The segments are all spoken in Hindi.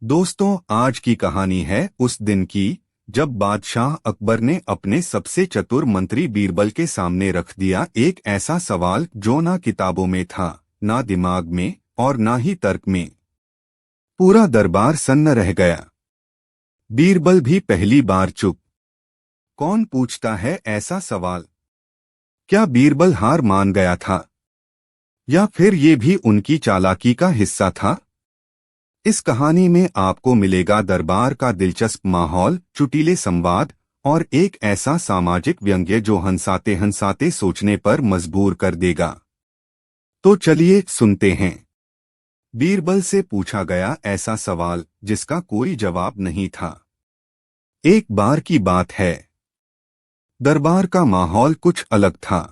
दोस्तों, आज की कहानी है उस दिन की जब बादशाह अकबर ने अपने सबसे चतुर मंत्री बीरबल के सामने रख दिया एक ऐसा सवाल जो ना किताबों में था, ना दिमाग में और ना ही तर्क में। पूरा दरबार सन्न रह गया। बीरबल भी पहली बार चुप। कौन पूछता है ऐसा सवाल? क्या बीरबल हार मान गया था, या फिर ये भी उनकी चालाकी का हिस्सा था? इस कहानी में आपको मिलेगा दरबार का दिलचस्प माहौल, चुटीले संवाद और एक ऐसा सामाजिक व्यंग्य जो हंसाते हंसाते सोचने पर मजबूर कर देगा। तो चलिए सुनते हैं। बीरबल से पूछा गया ऐसा सवाल जिसका कोई जवाब नहीं था। एक बार की बात है, दरबार का माहौल कुछ अलग था।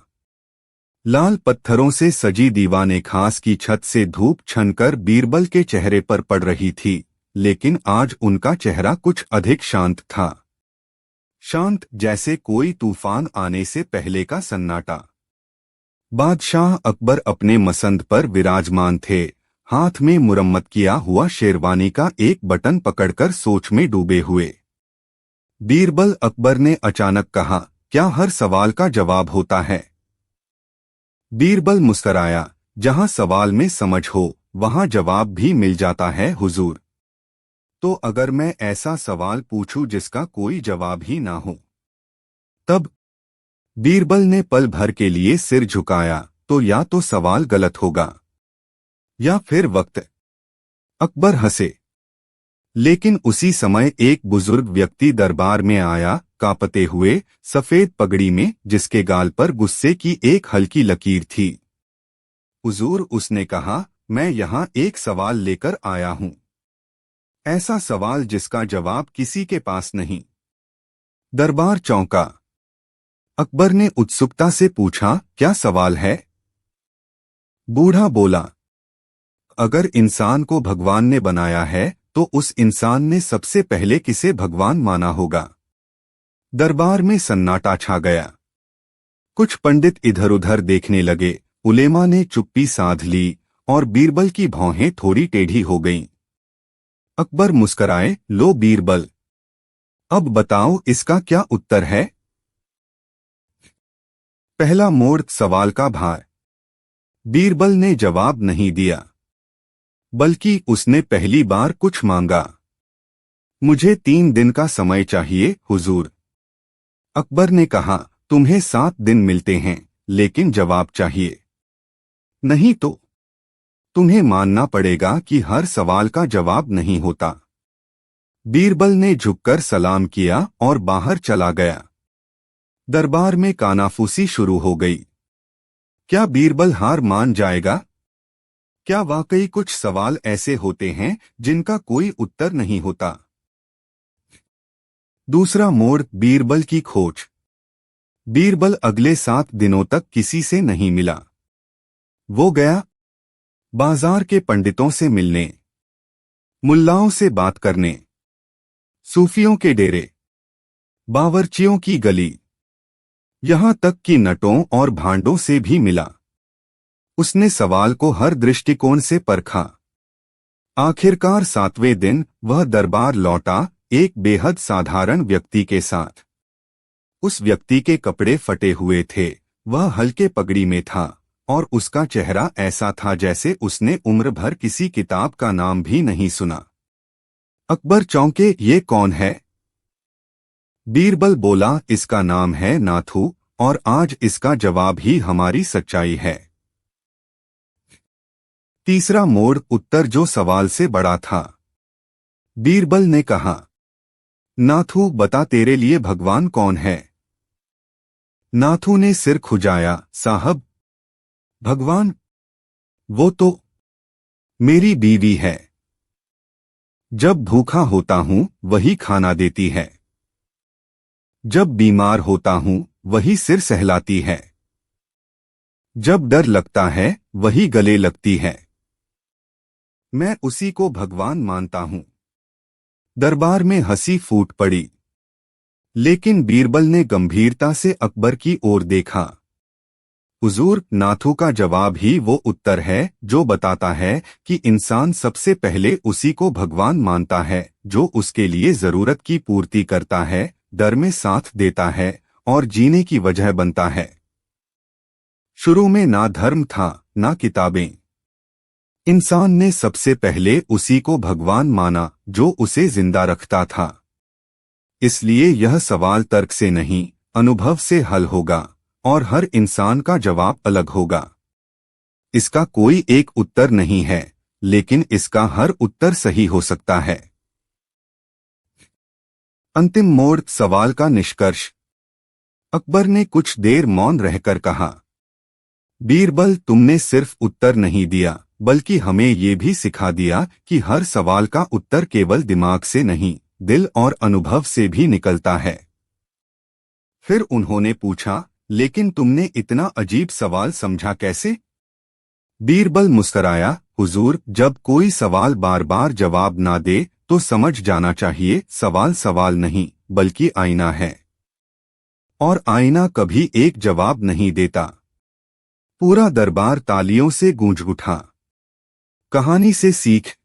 लाल पत्थरों से सजी दीवाने खास की छत से धूप छनकर बीरबल के चेहरे पर पड़ रही थी, लेकिन आज उनका चेहरा कुछ अधिक शांत था। शांत जैसे कोई तूफान आने से पहले का सन्नाटा। बादशाह अकबर अपने मसंद पर विराजमान थे, हाथ में मुरम्मत किया हुआ शेरवानी का एक बटन पकड़कर सोच में डूबे हुए। बीरबल अकबर ने अचानक कहा, क्या हर सवाल का जवाब होता है? बीरबल मुस्कराया, जहां सवाल में समझ हो वहां जवाब भी मिल जाता है हुजूर। तो अगर मैं ऐसा सवाल पूछूं जिसका कोई जवाब ही ना हो, तब? बीरबल ने पल भर के लिए सिर झुकाया, तो या तो सवाल गलत होगा या फिर वक्त। अकबर हंसे, लेकिन उसी समय एक बुजुर्ग व्यक्ति दरबार में आया, कांपते हुए, सफेद पगड़ी में, जिसके गाल पर गुस्से की एक हल्की लकीर थी। हुजूर, उसने कहा, मैं यहाँ एक सवाल लेकर आया हूँ। ऐसा सवाल जिसका जवाब किसी के पास नहीं। दरबार चौंका। अकबर ने उत्सुकता से पूछा, क्या सवाल है? बूढ़ा बोला, अगर इंसान को भगवान ने बनाया है तो उस इंसान ने सबसे पहले किसे भगवान माना होगा? दरबार में सन्नाटा छा गया। कुछ पंडित इधर उधर देखने लगे, उलेमा ने चुप्पी साध ली और बीरबल की भौहें थोड़ी टेढ़ी हो गईं। अकबर मुस्कराए, लो बीरबल, अब बताओ इसका क्या उत्तर है? पहला मोड़, सवाल का भार। बीरबल ने जवाब नहीं दिया, बल्कि उसने पहली बार कुछ मांगा। मुझे 3 दिन का समय चाहिए हुजूर। अकबर ने कहा, तुम्हें 7 दिन मिलते हैं, लेकिन जवाब चाहिए। नहीं तो तुम्हें मानना पड़ेगा कि हर सवाल का जवाब नहीं होता। बीरबल ने झुककर सलाम किया और बाहर चला गया। दरबार में कानाफूसी शुरू हो गई। क्या बीरबल हार मान जाएगा? क्या वाकई कुछ सवाल ऐसे होते हैं जिनका कोई उत्तर नहीं होता? दूसरा मोड़, बीरबल की खोज। बीरबल अगले 7 दिनों तक किसी से नहीं मिला। वो गया बाजार के पंडितों से मिलने, मुल्लाओं से बात करने, सूफियों के डेरे, बावर्चियों की गली, यहां तक कि नटों और भांडों से भी मिला। उसने सवाल को हर दृष्टिकोण से परखा। आखिरकार 7वें दिन वह दरबार लौटा, एक बेहद साधारण व्यक्ति के साथ। उस व्यक्ति के कपड़े फटे हुए थे, वह हल्के पगड़ी में था और उसका चेहरा ऐसा था जैसे उसने उम्र भर किसी किताब का नाम भी नहीं सुना। अकबर चौंके, ये कौन है? बीरबल बोला, इसका नाम है नाथू, और आज इसका जवाब ही हमारी सच्चाई है। तीसरा मोड़, उत्तर जो सवाल से बड़ा था। बीरबल ने कहा, नाथू बता, तेरे लिए भगवान कौन है? नाथू ने सिर खुजाया, साहब, भगवान? वो तो मेरी बीवी है। जब भूखा होता हूं वही खाना देती है, जब बीमार होता हूं वही सिर सहलाती है, जब डर लगता है वही गले लगती है। मैं उसी को भगवान मानता हूं। दरबार में हंसी फूट पड़ी, लेकिन बीरबल ने गंभीरता से अकबर की ओर देखा। हुजूर, नाथू का जवाब ही वो उत्तर है जो बताता है कि इंसान सबसे पहले उसी को भगवान मानता है जो उसके लिए जरूरत की पूर्ति करता है, डर में साथ देता है और जीने की वजह बनता है। शुरू में ना धर्म था ना किताबें। इंसान ने सबसे पहले उसी को भगवान माना जो उसे जिंदा रखता था। इसलिए यह सवाल तर्क से नहीं, अनुभव से हल होगा और हर इंसान का जवाब अलग होगा। इसका कोई एक उत्तर नहीं है, लेकिन इसका हर उत्तर सही हो सकता है। अंतिम मोड़, सवाल का निष्कर्ष। अकबर ने कुछ देर मौन रहकर कहा, बीरबल, तुमने सिर्फ उत्तर नहीं दिया बल्कि हमें ये भी सिखा दिया कि हर सवाल का उत्तर केवल दिमाग से नहीं, दिल और अनुभव से भी निकलता है। फिर उन्होंने पूछा, लेकिन तुमने इतना अजीब सवाल समझा कैसे? बीरबल मुस्कराया, हुजूर, जब कोई सवाल बार बार जवाब ना दे तो समझ जाना चाहिए सवाल सवाल नहीं बल्कि आईना है। और आईना कभी एक जवाब नहीं देता। पूरा दरबार तालियों से गूंज उठा। कहानी से सीख,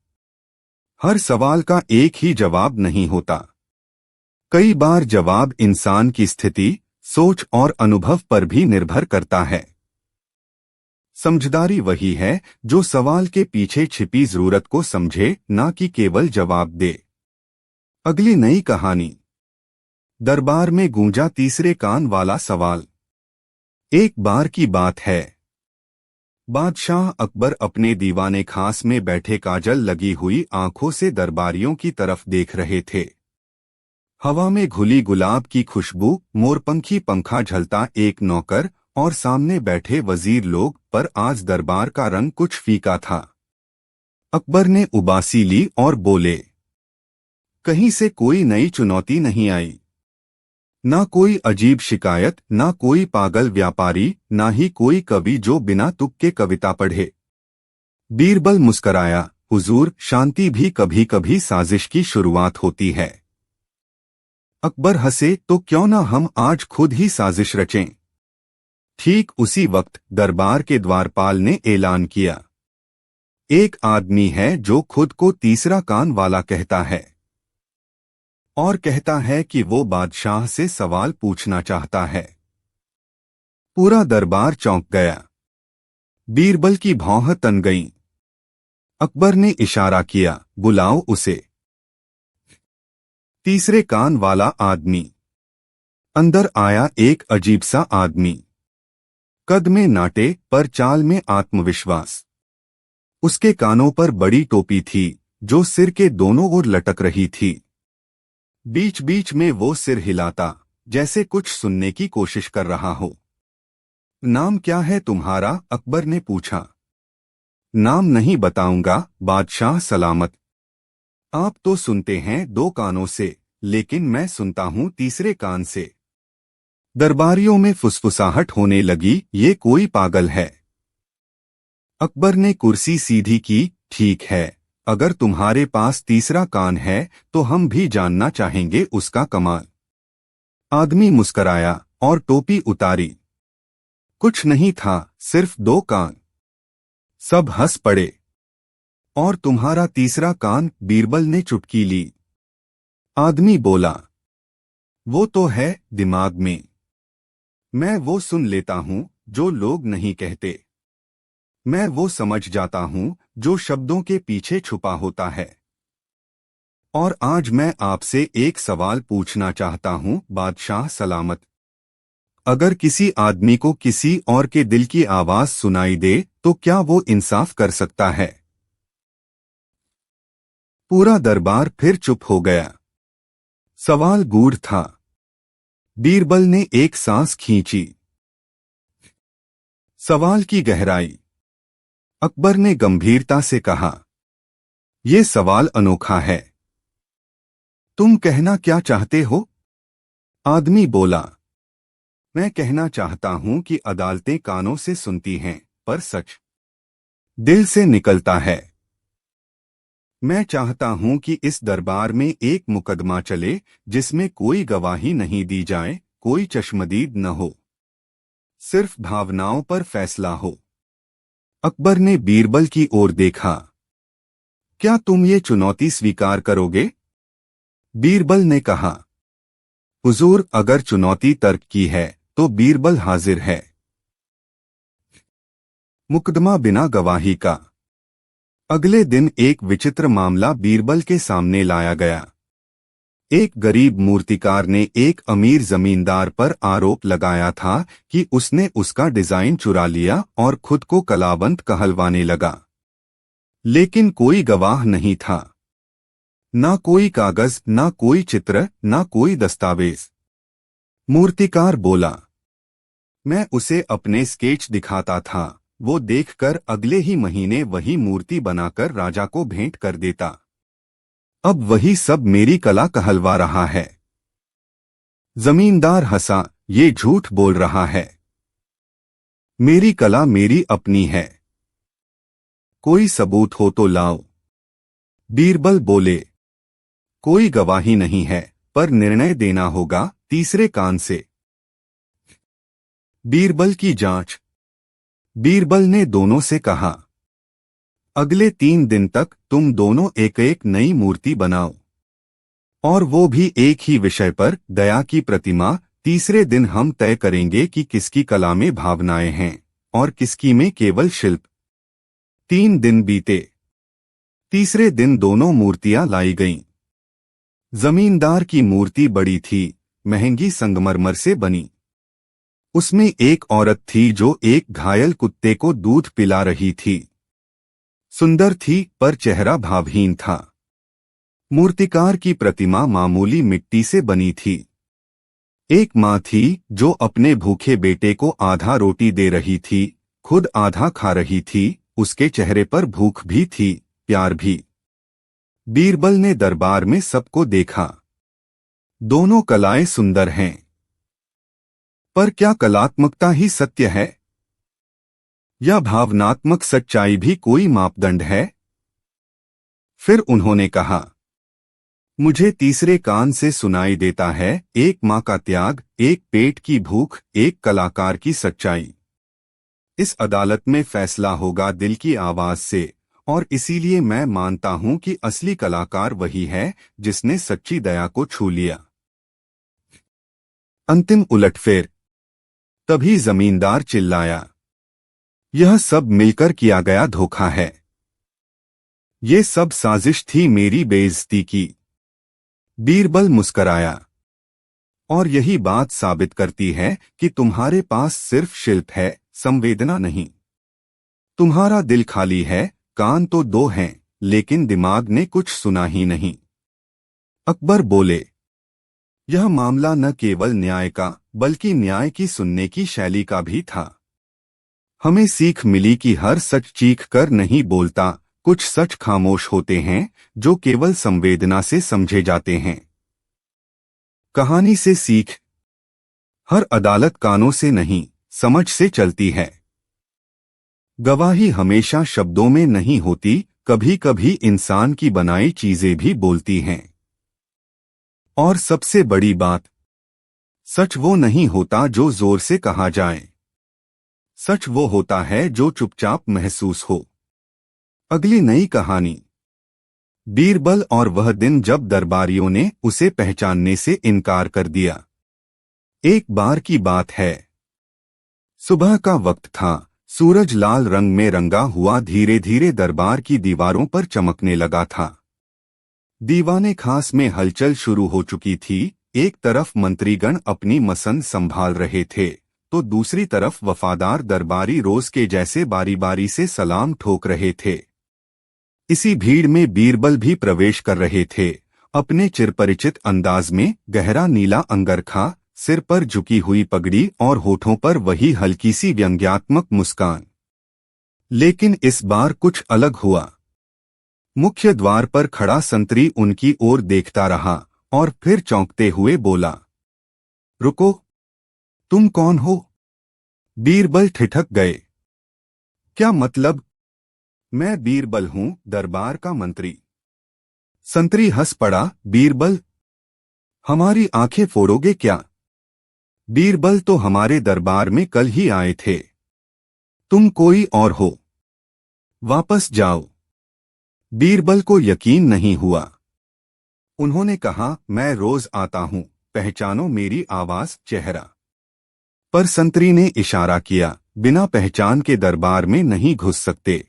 हर सवाल का एक ही जवाब नहीं होता। कई बार जवाब इंसान की स्थिति, सोच और अनुभव पर भी निर्भर करता है। समझदारी वही है जो सवाल के पीछे छिपी जरूरत को समझे, ना कि केवल जवाब दे। अगली नई कहानी। दरबार में गूंजा तीसरे कान वाला सवाल। एक बार की बात है। बादशाह अकबर अपने दीवाने खास में बैठे काजल लगी हुई आंखों से दरबारियों की तरफ देख रहे थे। हवा में घुली गुलाब की खुशबू, मोरपंखी पंखा झलता एक नौकर और सामने बैठे वजीर लोग, पर आज दरबार का रंग कुछ फीका था। अकबर ने उबासी ली और बोले, कहीं से कोई नई चुनौती नहीं आई? ना कोई अजीब शिकायत, ना कोई पागल व्यापारी, ना ही कोई कवि जो बिना तुक के कविता पढ़े। बीरबल मुस्कराया, हुजूर, शांति भी कभी कभी साजिश की शुरुआत होती है। अकबर हंसे, तो क्यों ना हम आज खुद ही साजिश रचें? ठीक उसी वक्त दरबार के द्वारपाल ने ऐलान किया, एक आदमी है जो खुद को तीसरा कान वाला कहता है और कहता है कि वो बादशाह से सवाल पूछना चाहता है। पूरा दरबार चौंक गया। बीरबल की भौं तन गई। अकबर ने इशारा किया, बुलाओ उसे। तीसरे कान वाला आदमी। अंदर आया एक अजीब सा आदमी। कद में नाटे पर चाल में आत्मविश्वास। उसके कानों पर बड़ी टोपी थी जो सिर के दोनों ओर लटक रही थी। बीच बीच में वो सिर हिलाता जैसे कुछ सुनने की कोशिश कर रहा हो। नाम क्या है तुम्हारा? अकबर ने पूछा। नाम नहीं बताऊंगा बादशाह सलामत। आप तो सुनते हैं दो कानों से, लेकिन मैं सुनता हूं तीसरे कान से। दरबारियों में फुसफुसाहट होने लगी, ये कोई पागल है। अकबर ने कुर्सी सीधी की, ठीक है, अगर तुम्हारे पास तीसरा कान है तो हम भी जानना चाहेंगे उसका कमाल। आदमी मुस्कराया और टोपी उतारी। कुछ नहीं था, सिर्फ दो कान। सब हंस पड़े। और तुम्हारा तीसरा कान? बीरबल ने चुटकी ली। आदमी बोला, वो तो है दिमाग में। मैं वो सुन लेता हूं जो लोग नहीं कहते। मैं वो समझ जाता हूं जो शब्दों के पीछे छुपा होता है। और आज मैं आपसे एक सवाल पूछना चाहता हूं बादशाह सलामत। अगर किसी आदमी को किसी और के दिल की आवाज सुनाई दे तो क्या वो इंसाफ कर सकता है? पूरा दरबार फिर चुप हो गया। सवाल गूढ़ था। बीरबल ने एक सांस खींची। सवाल की गहराई। अकबर ने गंभीरता से कहा, यह सवाल अनोखा है। तुम कहना क्या चाहते हो? आदमी बोला, मैं कहना चाहता हूं कि अदालतें कानों से सुनती हैं, पर सच दिल से निकलता है। मैं चाहता हूं कि इस दरबार में एक मुकदमा चले जिसमें कोई गवाही नहीं दी जाए, कोई चश्मदीद न हो। सिर्फ भावनाओं पर फैसला हो। अकबर ने बीरबल की ओर देखा। क्या तुम ये चुनौती स्वीकार करोगे? बीरबल ने कहा, हुजूर, अगर चुनौती तर्क की है तो बीरबल हाजिर है। मुकदमा बिना गवाही का। अगले दिन एक विचित्र मामला बीरबल के सामने लाया गया। एक गरीब मूर्तिकार ने एक अमीर जमींदार पर आरोप लगाया था कि उसने उसका डिजाइन चुरा लिया और खुद को कलावंत कहलवाने लगा। लेकिन कोई गवाह नहीं था। ना कोई कागज, ना कोई चित्र, ना कोई दस्तावेज। मूर्तिकार बोला, मैं उसे अपने स्केच दिखाता था, वो देखकर अगले ही महीने वही मूर्ति बनाकर राजा को भेंट कर देता। अब वही सब मेरी कला कहलवा रहा है। जमींदार हंसा, ये झूठ बोल रहा है। मेरी कला मेरी अपनी है। कोई सबूत हो तो लाओ। बीरबल बोले, कोई गवाही नहीं है, पर निर्णय देना होगा तीसरे कान से। बीरबल की जांच। बीरबल ने दोनों से कहा, अगले 3 दिन तक तुम दोनों एक एक नई मूर्ति बनाओ, और वो भी एक ही विषय पर, दया की प्रतिमा। तीसरे दिन हम तय करेंगे कि किसकी कला में भावनाएं हैं और किसकी में केवल शिल्प। 3 दिन बीते। तीसरे दिन दोनों मूर्तियां लाई गईं। जमींदार की मूर्ति बड़ी थी, महंगी संगमरमर से बनी। उसमें एक औरत थी जो एक घायल कुत्ते को दूध पिला रही थी। सुंदर थी पर चेहरा भावहीन था। मूर्तिकार की प्रतिमा मामूली मिट्टी से बनी थी। एक माँ थी जो अपने भूखे बेटे को आधा रोटी दे रही थी, खुद आधा खा रही थी। उसके चेहरे पर भूख भी थी, प्यार भी। बीरबल ने दरबार में सबको देखा। दोनों कलाएं सुंदर हैं, पर क्या कलात्मकता ही सत्य है, या भावनात्मक सच्चाई भी कोई मापदंड है? फिर उन्होंने कहा, मुझे तीसरे कान से सुनाई देता है, एक माँ का त्याग, एक पेट की भूख, एक कलाकार की सच्चाई। इस अदालत में फैसला होगा दिल की आवाज से, और इसीलिए मैं मानता हूं कि असली कलाकार वही है जिसने सच्ची दया को छू लिया। अंतिम उलटफेर। तभी जमींदार चिल्लाया, यह सब मिलकर किया गया धोखा है। ये सब साजिश थी मेरी बेइज्जती की। बीरबल मुस्कराया, और यही बात साबित करती है कि तुम्हारे पास सिर्फ शिल्प है, संवेदना नहीं। तुम्हारा दिल खाली है, कान तो 2 हैं, लेकिन दिमाग ने कुछ सुना ही नहीं। अकबर बोले, यह मामला न केवल न्याय का, बल्कि न्याय की सुनने की शैली का भी था। हमें सीख मिली कि हर सच चीख कर नहीं बोलता, कुछ सच खामोश होते हैं जो केवल संवेदना से समझे जाते हैं। कहानी से सीख। हर अदालत कानों से नहीं, समझ से चलती है। गवाही हमेशा शब्दों में नहीं होती, कभी कभी इंसान की बनाई चीजें भी बोलती हैं। और सबसे बड़ी बात, सच वो नहीं होता जो जोर से कहा जाए। सच वो होता है जो चुपचाप महसूस हो। अगली नई कहानी। बीरबल और वह दिन जब दरबारियों ने उसे पहचानने से इनकार कर दिया। एक बार की बात है। सुबह का वक्त था। सूरज लाल रंग में रंगा हुआ धीरे धीरे दरबार की दीवारों पर चमकने लगा था। दीवाने खास में हलचल शुरू हो चुकी थी। एक तरफ मंत्रीगण अपनी मसंद संभाल रहे थे, तो दूसरी तरफ वफादार दरबारी रोज के जैसे बारी बारी से सलाम ठोक रहे थे। इसी भीड़ में बीरबल भी प्रवेश कर रहे थे, अपने चिरपरिचित अंदाज में, गहरा नीला अंगरखा, सिर पर झुकी हुई पगड़ी और होठों पर वही हल्की सी व्यंग्यात्मक मुस्कान। लेकिन इस बार कुछ अलग हुआ। मुख्य द्वार पर खड़ा संतरी उनकी ओर देखता रहा और फिर चौंकते हुए बोला, रुको, तुम कौन हो? बीरबल ठिठक गए। क्या मतलब? मैं बीरबल हूं, दरबार का मंत्री। संतरी हंस पड़ा। बीरबल, हमारी आंखें फोड़ोगे क्या? बीरबल तो हमारे दरबार में कल ही आए थे। तुम कोई और हो। वापस जाओ। बीरबल को यकीन नहीं हुआ। उन्होंने कहा, मैं रोज आता हूं, पहचानो मेरी आवाज, चेहरा। पर संतरी ने इशारा किया, बिना पहचान के दरबार में नहीं घुस सकते।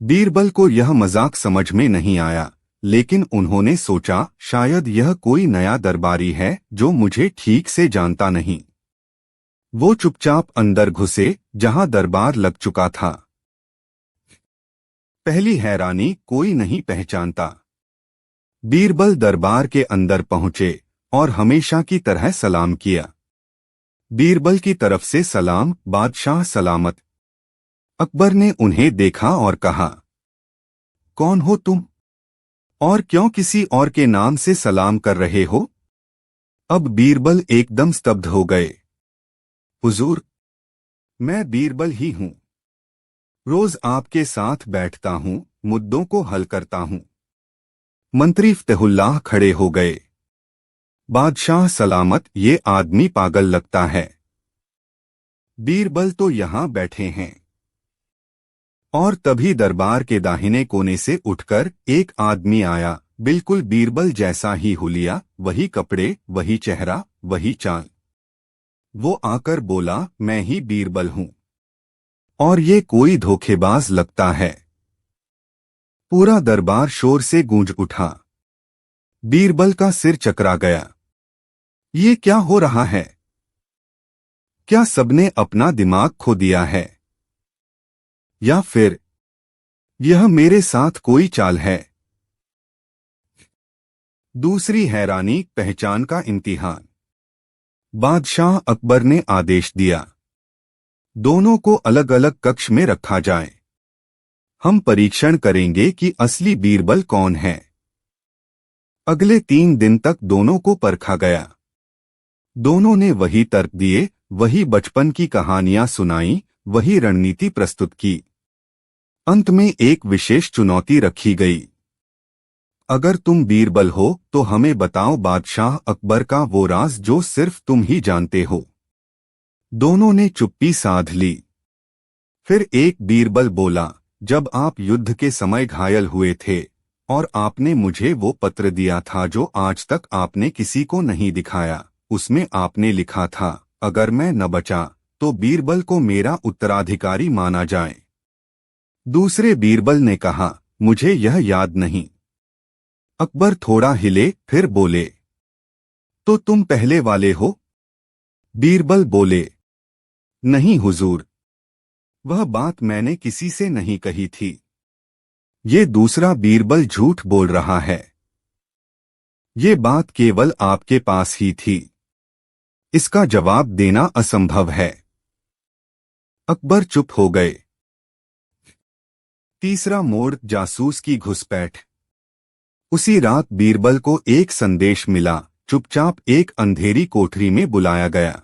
बीरबल को यह मजाक समझ में नहीं आया, लेकिन उन्होंने सोचा शायद यह कोई नया दरबारी है जो मुझे ठीक से जानता नहीं। वो चुपचाप अंदर घुसे जहां दरबार लग चुका था। पहली हैरानी, कोई नहीं पहचानता। बीरबल दरबार के अंदर पहुंचे और हमेशा की तरह सलाम किया। बीरबल की तरफ से सलाम, बादशाह सलामत। अकबर ने उन्हें देखा और कहा, कौन हो तुम? और क्यों किसी और के नाम से सलाम कर रहे हो? अब बीरबल एकदम स्तब्ध हो गए। हुजूर, मैं बीरबल ही हूं। रोज आपके साथ बैठता हूं, मुद्दों को हल करता हूं। मंत्री फतेहुल्लाह खड़े हो गए। बादशाह सलामत, ये आदमी पागल लगता है। बीरबल तो यहां बैठे हैं। और तभी दरबार के दाहिने कोने से उठकर एक आदमी आया, बिल्कुल बीरबल जैसा ही हुलिया, वही कपड़े, वही चेहरा, वही चाल। वो आकर बोला, मैं ही बीरबल हूं। और ये कोई धोखेबाज लगता है। पूरा दरबार शोर से गूंज उठा। बीरबल का सिर चकरा गया। ये क्या हो रहा है? क्या सबने अपना दिमाग खो दिया है? या फिर यह मेरे साथ कोई चाल है? दूसरी हैरानी, पहचान का इम्तिहान। बादशाह अकबर ने आदेश दिया, दोनों को अलग अलग कक्ष में रखा जाए। हम परीक्षण करेंगे कि असली बीरबल कौन है। अगले 3 दिन तक दोनों को परखा गया। दोनों ने वही तर्क दिए, वही बचपन की कहानियां सुनाई, वही रणनीति प्रस्तुत की। अंत में एक विशेष चुनौती रखी गई। अगर तुम बीरबल हो तो हमें बताओ बादशाह अकबर का वो राज जो सिर्फ तुम ही जानते हो। दोनों ने चुप्पी साध ली। फिर एक बीरबल बोला, जब आप युद्ध के समय घायल हुए थे और आपने मुझे वो पत्र दिया था जो आज तक आपने किसी को नहीं दिखाया, उसमें आपने लिखा था, अगर मैं न बचा तो बीरबल को मेरा उत्तराधिकारी माना जाए। दूसरे बीरबल ने कहा, मुझे यह याद नहीं। अकबर थोड़ा हिले, फिर बोले, तो तुम पहले वाले हो? बीरबल बोले, नहीं हुजूर, वह बात मैंने किसी से नहीं कही थी। ये दूसरा बीरबल झूठ बोल रहा है। ये बात केवल आपके पास ही थी। इसका जवाब देना असंभव है। अकबर चुप हो गए। तीसरा मोड़, जासूस की घुसपैठ। उसी रात बीरबल को एक संदेश मिला, चुपचाप एक अंधेरी कोठरी में बुलाया गया।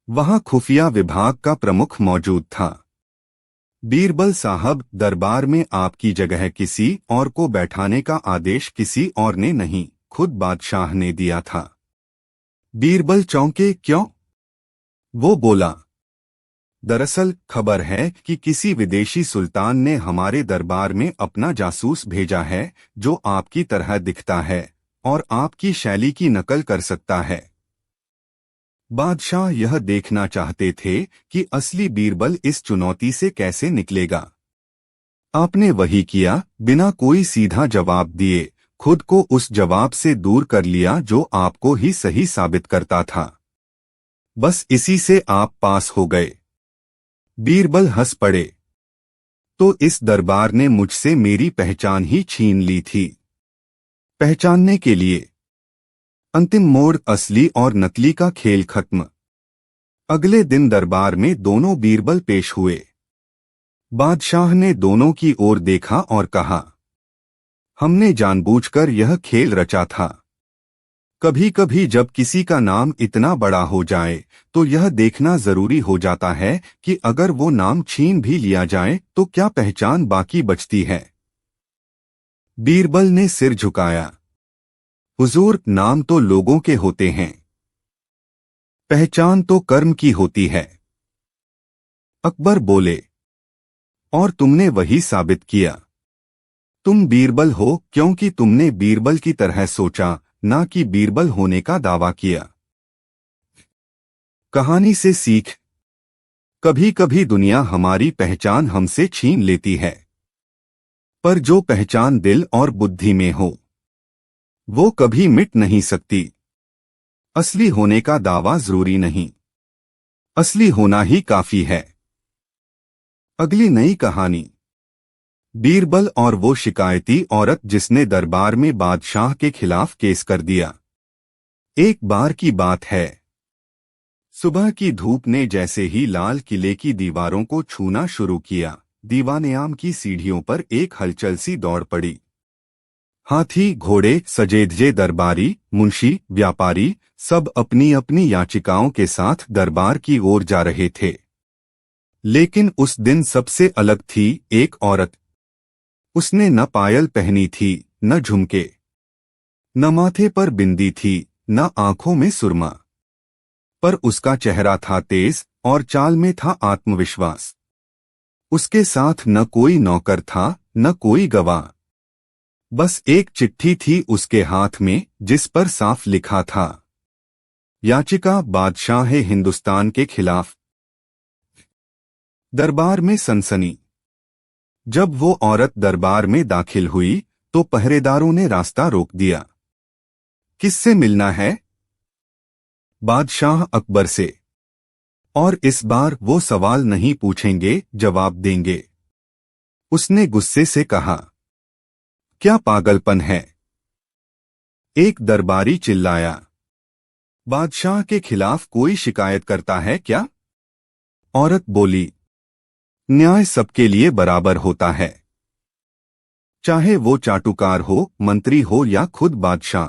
वहां खुफिया विभाग का प्रमुख मौजूद था। बीरबल साहब, दरबार में आपकी जगह किसी और को बैठाने का आदेश किसी और ने नहीं, खुद बादशाह ने दिया था। बीरबल चौंके, क्यों? वो बोला, दरअसल खबर है कि किसी विदेशी सुल्तान ने हमारे दरबार में अपना जासूस भेजा है, जो आपकी तरह दिखता है और आपकी शैली की नकल कर सकता है। बादशाह यह देखना चाहते थे कि असली बीरबल इस चुनौती से कैसे निकलेगा। आपने वही किया, बिना कोई सीधा जवाब दिए खुद को उस जवाब से दूर कर लिया जो आपको ही सही साबित करता था। बस इसी से आप पास हो गए। बीरबल हंस पड़े, तो इस दरबार ने मुझसे मेरी पहचान ही छीन ली थी। पहचानने के लिए अंतिम मोड़, असली और नकली का खेल खत्म। अगले दिन दरबार में दोनों बीरबल पेश हुए। बादशाह ने दोनों की ओर देखा और कहा, हमने जानबूझकर यह खेल रचा था। कभी कभी जब किसी का नाम इतना बड़ा हो जाए तो यह देखना जरूरी हो जाता है कि अगर वो नाम छीन भी लिया जाए तो क्या पहचान बाकी बचती है। बीरबल ने सिर झुकाया, हुजूर, नाम तो लोगों के होते हैं। पहचान तो कर्म की होती है। अकबर बोले, और तुमने वही साबित किया। तुम बीरबल हो क्योंकि तुमने बीरबल की तरह सोचा, ना कि बीरबल होने का दावा किया। कहानी से सीख। कभी कभी दुनिया हमारी पहचान हमसे छीन लेती है, पर जो पहचान दिल और बुद्धि में हो वो कभी मिट नहीं सकती। असली होने का दावा जरूरी नहीं, असली होना ही काफी है। अगली नई कहानी, बीरबल और वो शिकायती औरत जिसने दरबार में बादशाह के खिलाफ केस कर दिया। एक बार की बात है, सुबह की धूप ने जैसे ही लाल किले की दीवारों को छूना शुरू किया, दीवानयाम की सीढ़ियों पर एक हलचल सी दौड़ पड़ी। हाथी, घोड़े, सजेधजे दरबारी, मुंशी, व्यापारी सब अपनी अपनी याचिकाओं के साथ दरबार की ओर जा रहे थे। लेकिन उस दिन सबसे अलग थी एक औरत। उसने न पायल पहनी थी, न झुमके, न माथे पर बिंदी थी, न आंखों में सुरमा, पर उसका चेहरा था तेज और चाल में था आत्मविश्वास। उसके साथ न कोई नौकर था, न कोई गवाह, बस एक चिट्ठी थी उसके हाथ में जिस पर साफ लिखा था, याचिका बादशाह हिंदुस्तान के खिलाफ। दरबार में सनसनी। जब वो औरत दरबार में दाखिल हुई तो पहरेदारों ने रास्ता रोक दिया। किससे मिलना है? बादशाह अकबर से। और इस बार वो सवाल नहीं पूछेंगे, जवाब देंगे। उसने गुस्से से कहा, क्या पागलपन है? एक दरबारी चिल्लाया, बादशाह के खिलाफ कोई शिकायत करता है क्या? औरत बोली, न्याय सबके लिए बराबर होता है, चाहे वो चाटुकार हो, मंत्री हो या खुद बादशाह।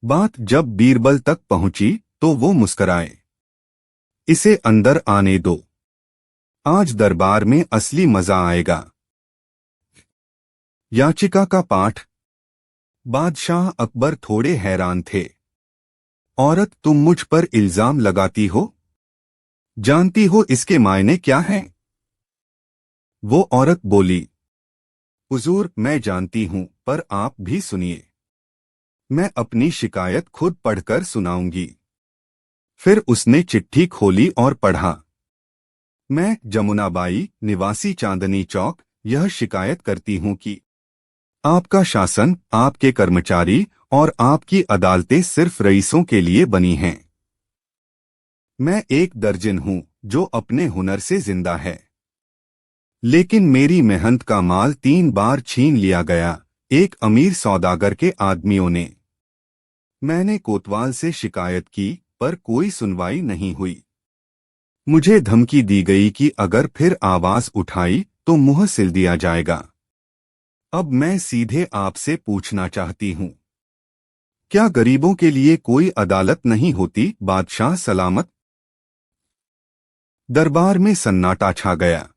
बात जब बीरबल तक पहुंची तो वो मुस्कराए। इसे अंदर आने दो, आज दरबार में असली मजा आएगा। याचिका का पाठ। बादशाह अकबर थोड़े हैरान थे। औरत, तुम मुझ पर इल्जाम लगाती हो? जानती हो इसके मायने क्या हैं? वो औरत बोली, हुजूर मैं जानती हूं, पर आप भी सुनिए। मैं अपनी शिकायत खुद पढ़कर सुनाऊंगी। फिर उसने चिट्ठी खोली और पढ़ा। मैं जमुनाबाई, निवासी चांदनी चौक, यह शिकायत करती हूं कि आपका शासन, आपके कर्मचारी और आपकी अदालतें सिर्फ रईसों के लिए बनी हैं। मैं एक दर्जन हूं जो अपने हुनर से जिंदा है, लेकिन मेरी मेहनत का माल 3 बार छीन लिया गया, एक अमीर सौदागर के आदमियों ने। मैंने कोतवाल से शिकायत की, पर कोई सुनवाई नहीं हुई। मुझे धमकी दी गई कि अगर फिर आवाज उठाई तो मुंह सिल दिया जाएगा। अब मैं सीधे आपसे पूछना चाहती हूं, क्या गरीबों के लिए कोई अदालत नहीं होती? बादशाह सलामत। दरबार में सन्नाटा छा गया।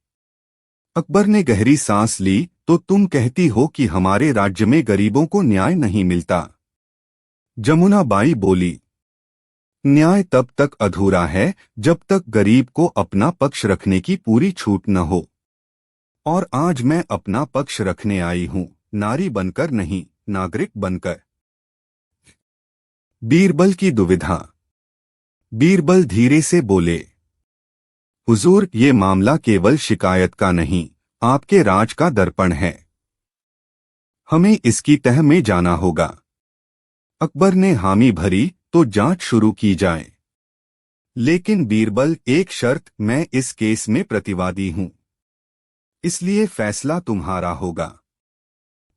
अकबर ने गहरी सांस ली, तो तुम कहती हो कि हमारे राज्य में गरीबों को न्याय नहीं मिलता? जमुनाबाई बोली, न्याय तब तक अधूरा है जब तक गरीब को अपना पक्ष रखने की पूरी छूट न हो। और आज मैं अपना पक्ष रखने आई हूं, नारी बनकर नहीं, नागरिक बनकर। बीरबल की दुविधा। बीरबल धीरे से बोले, हुजूर ये मामला केवल शिकायत का नहीं, आपके राज का दर्पण है। हमें इसकी तह में जाना होगा। अकबर ने हामी भरी, तो जांच शुरू की जाए। लेकिन बीरबल, एक शर्त, मैं इस केस में प्रतिवादी हूं, इसलिए फैसला तुम्हारा होगा।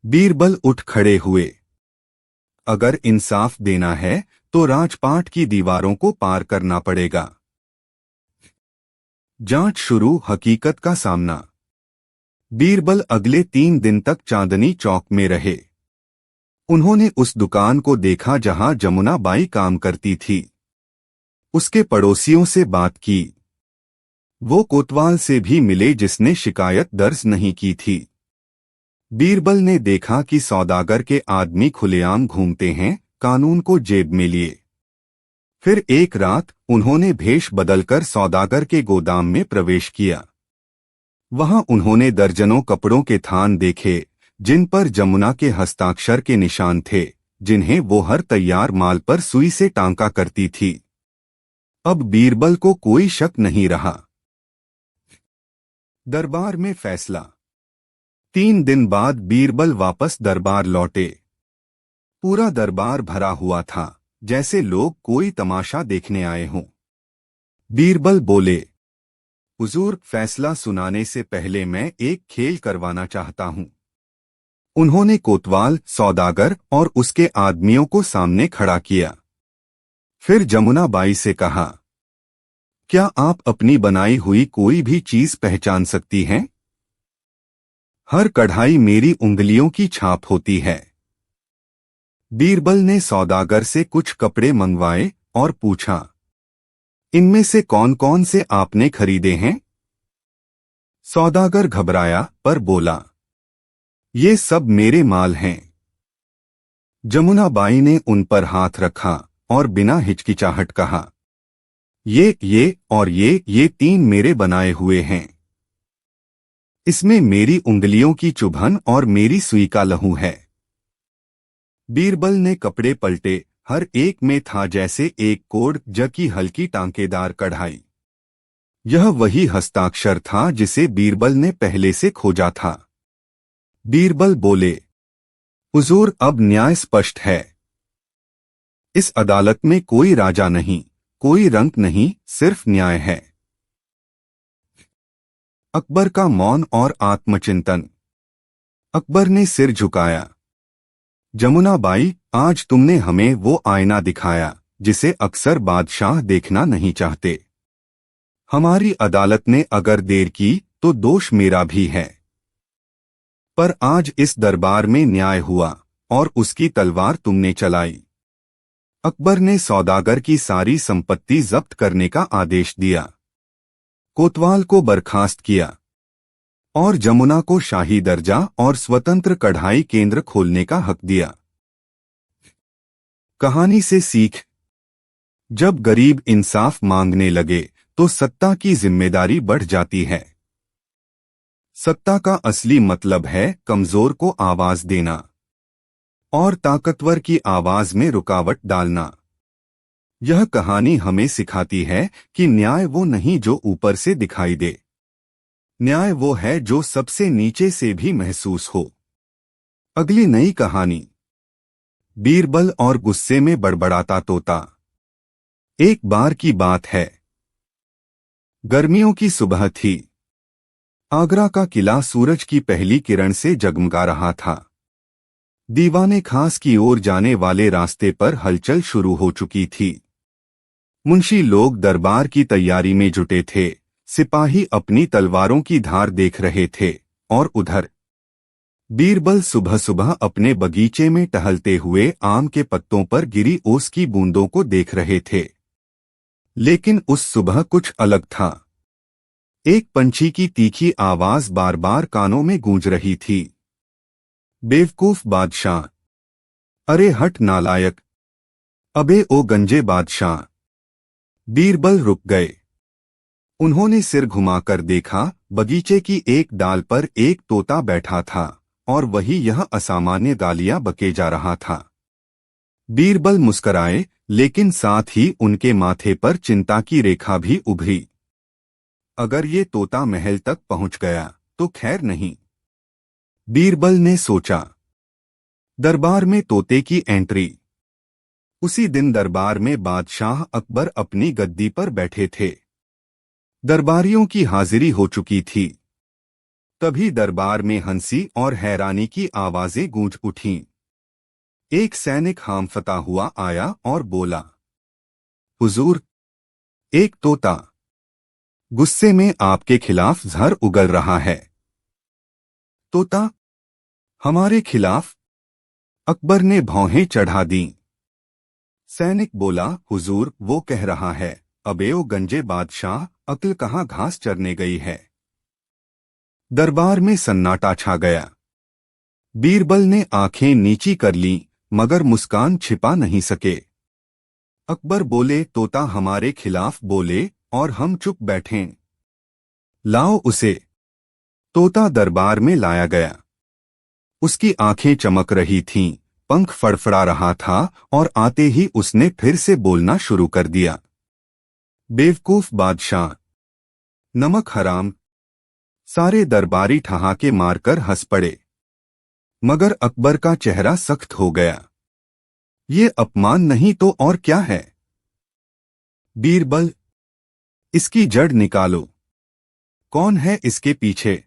बीरबल उठ खड़े हुए। अगर इंसाफ देना है तो राजपाट की दीवारों को पार करना पड़ेगा। जांच शुरू, हकीकत का सामना। बीरबल अगले 3 दिन तक चांदनी चौक में रहे। उन्होंने उस दुकान को देखा जहां जमुनाबाई काम करती थी। उसके पड़ोसियों से बात की। वो कोतवाल से भी मिले जिसने शिकायत दर्ज नहीं की थी। बीरबल ने देखा कि सौदागर के आदमी खुलेआम घूमते हैं, कानून को जेब में लिए। फिर एक रात उन्होंने भेष बदलकर सौदागर के गोदाम में प्रवेश किया। वहां उन्होंने दर्जनों कपड़ों के थान देखे, जिन पर जमुना के हस्ताक्षर के निशान थे, जिन्हें वो हर तैयार माल पर सुई से टांका करती थी। अब बीरबल को कोई शक नहीं रहा। दरबार में फैसला। 3 दिन बाद बीरबल वापस दरबार लौटे। पूरा दरबार भरा हुआ था, जैसे लोग कोई तमाशा देखने आए हों। बीरबल बोले, हुजूर, फैसला सुनाने से पहले मैं एक खेल करवाना चाहता हूं। उन्होंने कोतवाल, सौदागर और उसके आदमियों को सामने खड़ा किया। फिर जमुना बाई से कहा, क्या आप अपनी बनाई हुई कोई भी चीज पहचान सकती हैं? हर कढ़ाई मेरी उंगलियों की छाप होती है। बीरबल ने सौदागर से कुछ कपड़े मंगवाए और पूछा, इनमें से कौन कौन से आपने खरीदे हैं? सौदागर घबराया पर बोला, ये सब मेरे माल हैं। जमुना बाई ने उन पर हाथ रखा और बिना हिचकिचाहट कहा, ये और ये 3 मेरे बनाए हुए हैं। इसमें मेरी उंगलियों की चुभन और मेरी सुई का लहू है। बीरबल ने कपड़े पलटे, हर एक में था जैसे एक कोड ज की हल्की टांकेदार कढ़ाई। यह वही हस्ताक्षर था जिसे बीरबल ने पहले से खोजा था। बीरबल बोले, हुजूर, अब न्याय स्पष्ट है। इस अदालत में कोई राजा नहीं, कोई रंक नहीं, सिर्फ न्याय है। अकबर का मौन और आत्मचिंतन। अकबर ने सिर झुकाया। जमुना बाई, आज तुमने हमें वो आईना दिखाया जिसे अक्सर बादशाह देखना नहीं चाहते। हमारी अदालत ने अगर देर की तो दोष मेरा भी है, पर आज इस दरबार में न्याय हुआ और उसकी तलवार तुमने चलाई। अकबर ने सौदागर की सारी संपत्ति जब्त करने का आदेश दिया, कोतवाल को बर्खास्त किया और जमुना को शाही दर्जा और स्वतंत्र कढ़ाई केंद्र खोलने का हक दिया। कहानी से सीख। जब गरीब इंसाफ मांगने लगे तो सत्ता की जिम्मेदारी बढ़ जाती है। सत्ता का असली मतलब है कमजोर को आवाज देना और ताकतवर की आवाज में रुकावट डालना। यह कहानी हमें सिखाती है कि न्याय वो नहीं जो ऊपर से दिखाई दे, न्याय वो है जो सबसे नीचे से भी महसूस हो। अगली नई कहानी। बीरबल और गुस्से में बड़बड़ाता तोता। एक बार की बात है, गर्मियों की सुबह थी। आगरा का किला सूरज की पहली किरण से जगमगा रहा था। दीवाने खास की ओर जाने वाले रास्ते पर हलचल शुरू हो चुकी थी। मुंशी लोग दरबार की तैयारी में जुटे थे, सिपाही अपनी तलवारों की धार देख रहे थे और उधर बीरबल सुबह सुबह अपने बगीचे में टहलते हुए आम के पत्तों पर गिरी ओस की बूंदों को देख रहे थे। लेकिन उस सुबह कुछ अलग था। एक पंछी की तीखी आवाज बार बार कानों में गूंज रही थी, बेवकूफ बादशाह, अरे हट नालायक, अबे ओ गंजे बादशाह। बीरबल रुक गए। उन्होंने सिर घुमाकर देखा, बगीचे की एक डाल पर एक तोता बैठा था और वही यह असामान्य गालियां बके जा रहा था। बीरबल मुस्कराए, लेकिन साथ ही उनके माथे पर चिंता की रेखा भी उभरी। अगर ये तोता महल तक पहुंच गया तो खैर नहीं, बीरबल ने सोचा। दरबार में तोते की एंट्री। उसी दिन दरबार में बादशाह अकबर अपनी गद्दी पर बैठे थे। दरबारियों की हाजिरी हो चुकी थी। तभी दरबार में हंसी और हैरानी की आवाजें गूंज उठीं। एक सैनिक हांफता हुआ आया और बोला, हुजूर, एक तोता गुस्से में आपके खिलाफ जहर उगल रहा है। तोता हमारे खिलाफ? अकबर ने भौहें चढ़ा दीं। सैनिक बोला, हुजूर, वो कह रहा है, अबे ओ गंजे बादशाह, अक्ल कहाँ घास चरने गई है। दरबार में सन्नाटा छा गया। बीरबल ने आंखें नीची कर लीं, मगर मुस्कान छिपा नहीं सके। अकबर बोले, तोता हमारे खिलाफ बोले और हम चुप बैठें। लाओ उसे। तोता दरबार में लाया गया। उसकी आंखें चमक रही थीं, पंख फड़फड़ा रहा था और आते ही उसने फिर से बोलना शुरू कर दिया। बेवकूफ बादशाह, नमक हराम। सारे दरबारी ठहाके मारकर हंस पड़े। मगर अकबर का चेहरा सख्त हो गया। ये अपमान नहीं तो और क्या है? बीरबल, इसकी जड़ निकालो। कौन है इसके पीछे?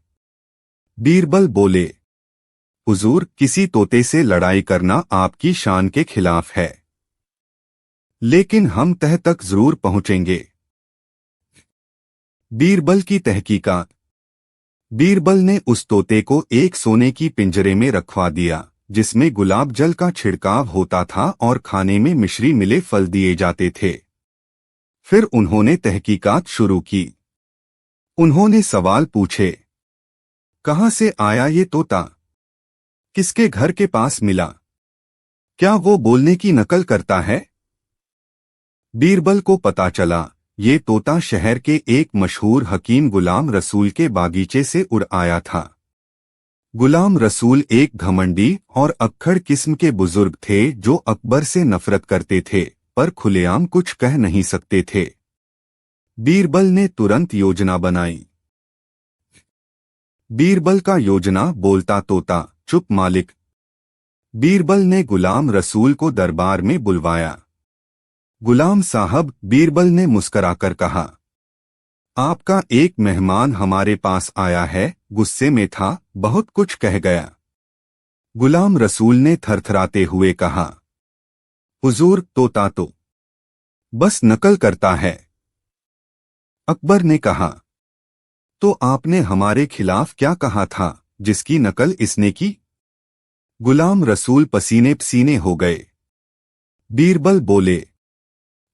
बीरबल बोले, हुजूर, किसी तोते से लड़ाई करना आपकी शान के खिलाफ है, लेकिन हम तह तक जरूर पहुंचेंगे। बीरबल की तहकीकात। बीरबल ने उस तोते को एक सोने की पिंजरे में रखवा दिया, जिसमें गुलाब जल का छिड़काव होता था और खाने में मिश्री मिले फल दिए जाते थे। फिर उन्होंने तहकीकात शुरू की। उन्होंने सवाल पूछे, कहाँ से आया ये तोता? किसके घर के पास मिला? क्या वो बोलने की नकल करता है? बीरबल को पता चला, ये तोता शहर के एक मशहूर हकीम गुलाम रसूल के बागीचे से उड़ आया था। गुलाम रसूल एक घमंडी और अक्खड़ किस्म के बुजुर्ग थे जो अकबर से नफरत करते थे, पर खुलेआम कुछ कह नहीं सकते थे। बीरबल ने तुरंत योजना बनाई। बीरबल का योजना बोलता तोता, चुप मालिक। बीरबल ने गुलाम रसूल को दरबार में बुलवाया। गुलाम साहब, बीरबल ने मुस्कराकर कहा, आपका एक मेहमान हमारे पास आया है, गुस्से में था, बहुत कुछ कह गया। गुलाम रसूल ने थरथराते हुए कहा, हुजूर, तोता तो बस नकल करता है। अकबर ने कहा, तो आपने हमारे खिलाफ क्या कहा था, जिसकी नकल इसने की? गुलाम रसूल पसीने पसीने हो गए। बीरबल बोले,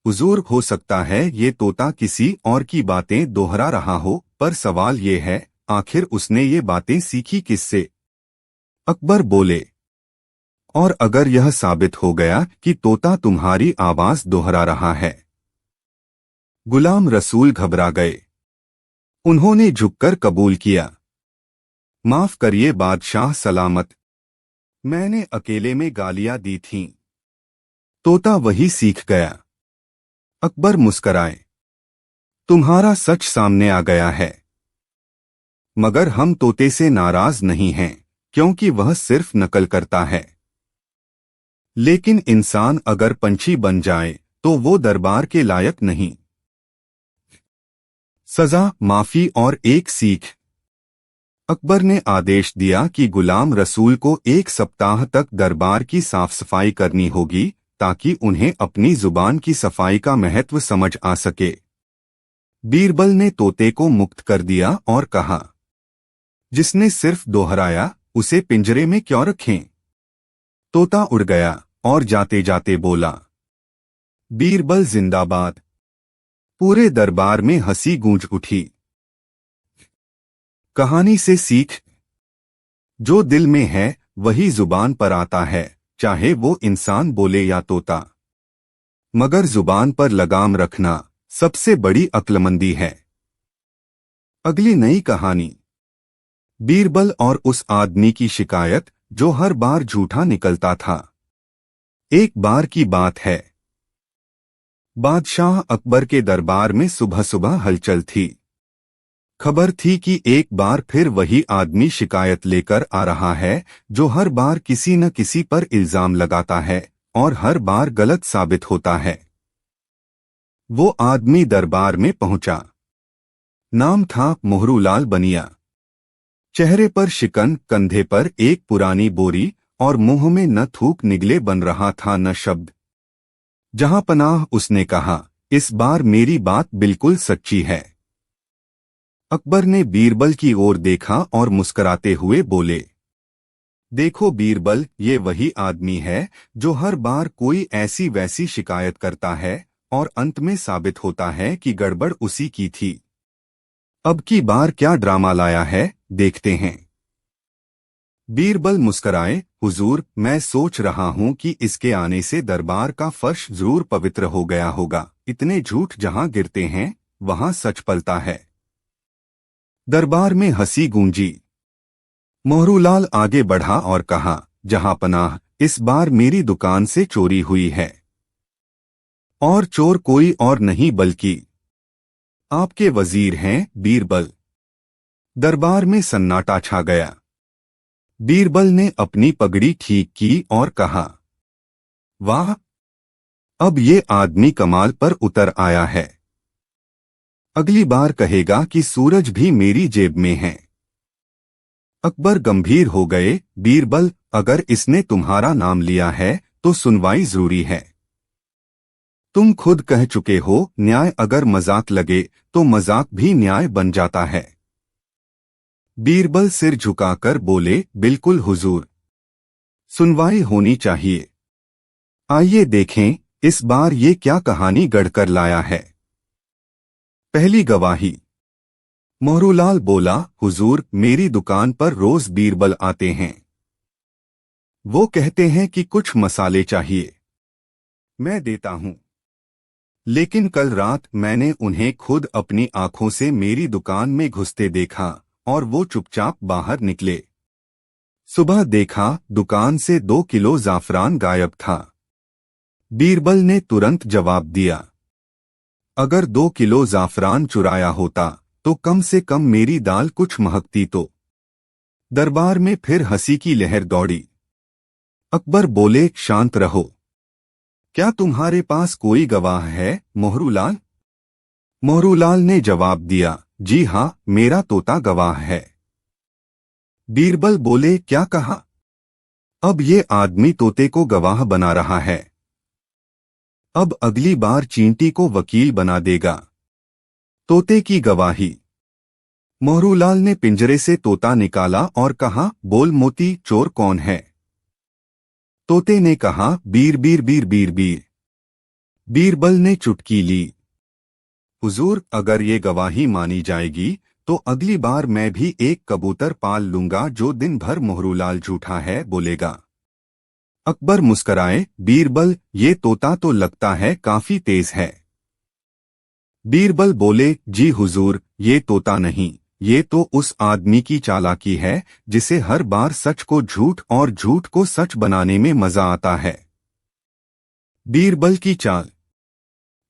हुजूर, हो सकता है ये तोता किसी और की बातें दोहरा रहा हो, पर सवाल ये है, आखिर उसने ये बातें सीखी किससे? अकबर बोले, और अगर यह साबित हो गया कि तोता तुम्हारी आवाज दोहरा रहा है? गुलाम रसूल घबरा गए। उन्होंने झुककर कबूल किया, माफ करिए बादशाह सलामत, मैंने अकेले में गालियां दी थीं। तोता वही सीख गया। अकबर मुस्कराए, तुम्हारा सच सामने आ गया है। मगर हम तोते से नाराज नहीं हैं, क्योंकि वह सिर्फ नकल करता है। लेकिन इंसान अगर पंछी बन जाए तो वो दरबार के लायक नहीं। सजा, माफी और एक सीख। अकबर ने आदेश दिया कि गुलाम रसूल को 1 सप्ताह तक दरबार की साफ सफाई करनी होगी, ताकि उन्हें अपनी जुबान की सफाई का महत्व समझ आ सके। बीरबल ने तोते को मुक्त कर दिया और कहा, जिसने सिर्फ दोहराया उसे पिंजरे में क्यों रखें? तोता उड़ गया और जाते जाते बोला, बीरबल जिंदाबाद। पूरे दरबार में हंसी गूंज उठी। कहानी से सीख, जो दिल में है वही जुबान पर आता है, चाहे वो इंसान बोले या तोता। मगर जुबान पर लगाम रखना सबसे बड़ी अक्लमंदी है। अगली नई कहानी, बीरबल और उस आदमी की शिकायत जो हर बार झूठा निकलता था। एक बार की बात है, बादशाह अकबर के दरबार में सुबह सुबह हलचल थी। खबर थी कि एक बार फिर वही आदमी शिकायत लेकर आ रहा है, जो हर बार किसी न किसी पर इल्जाम लगाता है और हर बार गलत साबित होता है। वो आदमी दरबार में पहुंचा। नाम था मोहरूलाल बनिया। चेहरे पर शिकन, कंधे पर एक पुरानी बोरी और मुंह में न थूक निगले बन रहा था न शब्द। जहां पनाह, उसने कहा, इस बार मेरी बात बिल्कुल सच्ची है। अकबर ने बीरबल की ओर देखा और मुस्कुराते हुए बोले, देखो बीरबल, ये वही आदमी है जो हर बार कोई ऐसी वैसी शिकायत करता है और अंत में साबित होता है कि गड़बड़ उसी की थी। अब की बार क्या ड्रामा लाया है, देखते हैं। बीरबल मुस्कुराए, हुजूर, मैं सोच रहा हूँ कि इसके आने से दरबार का फर्श जरूर पवित्र हो गया होगा। इतने झूठ जहाँ गिरते हैं वहाँ सच पलता है। दरबार में हंसी गूंजी। मोहरूलाल आगे बढ़ा और कहा, जहांपनाह, इस बार मेरी दुकान से चोरी हुई है, और चोर कोई और नहीं बल्कि आपके वजीर हैं बीरबल। दरबार में सन्नाटा छा गया। बीरबल ने अपनी पगड़ी ठीक की और कहा, वाह, अब ये आदमी कमाल पर उतर आया है। अगली बार कहेगा कि सूरज भी मेरी जेब में है। अकबर गंभीर हो गए। बीरबल, अगर इसने तुम्हारा नाम लिया है तो सुनवाई जरूरी है। तुम खुद कह चुके हो, न्याय अगर मजाक लगे तो मजाक भी न्याय बन जाता है। बीरबल सिर झुकाकर बोले, बिल्कुल हुजूर, सुनवाई होनी चाहिए। आइए देखें इस बार ये क्या कहानी गढ़कर लाया है। पहली गवाही। मोहरूलाल बोला, हुजूर, मेरी दुकान पर रोज बीरबल आते हैं। वो कहते हैं कि कुछ मसाले चाहिए। मैं देता हूं, लेकिन कल रात मैंने उन्हें खुद अपनी आंखों से मेरी दुकान में घुसते देखा और वो चुपचाप बाहर निकले। सुबह देखा दुकान से 2 किलो जाफरान गायब था। बीरबल ने तुरंत जवाब दिया, अगर 2 किलो जाफरान चुराया होता तो कम से कम मेरी दाल कुछ महकती तो। दरबार में फिर हंसी की लहर दौड़ी। अकबर बोले, शांत रहो। क्या तुम्हारे पास कोई गवाह है मोहरूलाल? मोहरूलाल ने जवाब दिया, जी हाँ, मेरा तोता गवाह है। बीरबल बोले, क्या कहा? अब ये आदमी तोते को गवाह बना रहा है। अब अगली बार चींटी को वकील बना देगा। तोते की गवाही। मोहरूलाल ने पिंजरे से तोता निकाला और कहा, बोल मोती, चोर कौन है? तोते ने कहा, बीर बीर बीर बीर बीर। बीरबल ने चुटकी ली। हुजूर, अगर ये गवाही मानी जाएगी तो अगली बार मैं भी एक कबूतर पाल लूंगा जो दिन भर मोहरूलाल झूठा है बोलेगा। अकबर मुस्कराए। बीरबल, ये तोता तो लगता है काफी तेज है। बीरबल बोले, जी हुजूर, ये तोता नहीं, ये तो उस आदमी की चालाकी है जिसे हर बार सच को झूठ और झूठ को सच बनाने में मजा आता है। बीरबल की चाल।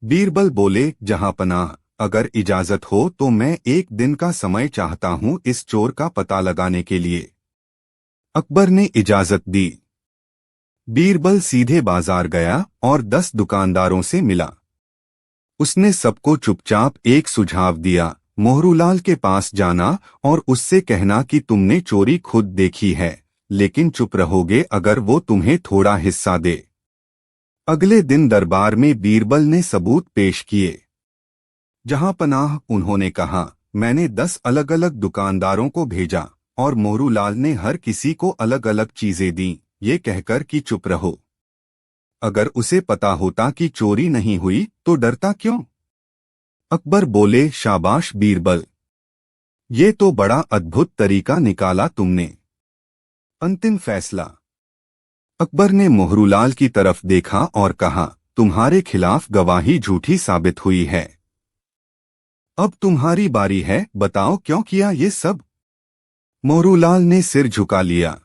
बीरबल बोले, जहांपनाह, अगर इजाजत हो तो मैं एक दिन का समय चाहता हूं इस चोर का पता लगाने के लिए। अकबर ने इजाजत दी। बीरबल सीधे बाजार गया और 10 दुकानदारों से मिला। उसने सबको चुपचाप एक सुझाव दिया, मोहरूलाल के पास जाना और उससे कहना कि तुमने चोरी खुद देखी है, लेकिन चुप रहोगे अगर वो तुम्हें थोड़ा हिस्सा दे। अगले दिन दरबार में बीरबल ने सबूत पेश किए। जहांपनाह, उन्होंने कहा, मैंने 10 अलग अलग दुकानदारों को भेजा और मोहरूलाल ने हर किसी को अलग अलग चीजें दी, ये कहकर कि चुप रहो। अगर उसे पता होता कि चोरी नहीं हुई तो डरता क्यों? अकबर बोले, शाबाश बीरबल, ये तो बड़ा अद्भुत तरीका निकाला तुमने। अंतिम फैसला। अकबर ने मोहरूलाल की तरफ देखा और कहा, तुम्हारे खिलाफ गवाही झूठी साबित हुई है। अब तुम्हारी बारी है, बताओ क्यों किया ये सब? मोहरूलाल ने सिर झुका लिया।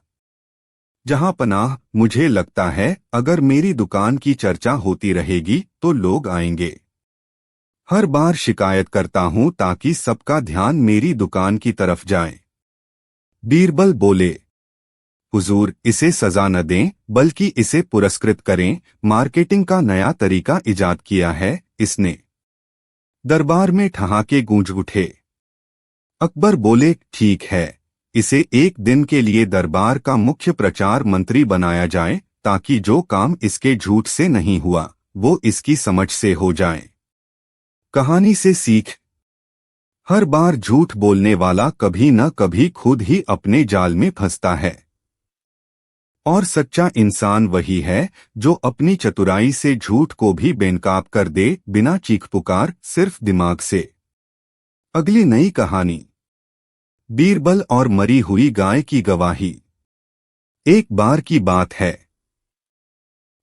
जहांपनाह, मुझे लगता है अगर मेरी दुकान की चर्चा होती रहेगी तो लोग आएंगे। हर बार शिकायत करता हूं ताकि सबका ध्यान मेरी दुकान की तरफ जाए। बीरबल बोले, हुजूर, इसे सजा न दें बल्कि इसे पुरस्कृत करें। मार्केटिंग का नया तरीका इजाद किया है इसने। दरबार में ठहाके गूंज उठे। अकबर बोले, ठीक है, इसे एक दिन के लिए दरबार का मुख्य प्रचार मंत्री बनाया जाए ताकि जो काम इसके झूठ से नहीं हुआ वो इसकी समझ से हो जाए। कहानी से सीख। हर बार झूठ बोलने वाला कभी न कभी खुद ही अपने जाल में फंसता है, और सच्चा इंसान वही है जो अपनी चतुराई से झूठ को भी बेनकाब कर दे, बिना चीख पुकार, सिर्फ दिमाग से। अगली नई कहानी। बीरबल और मरी हुई गाय की गवाही। एक बार की बात है,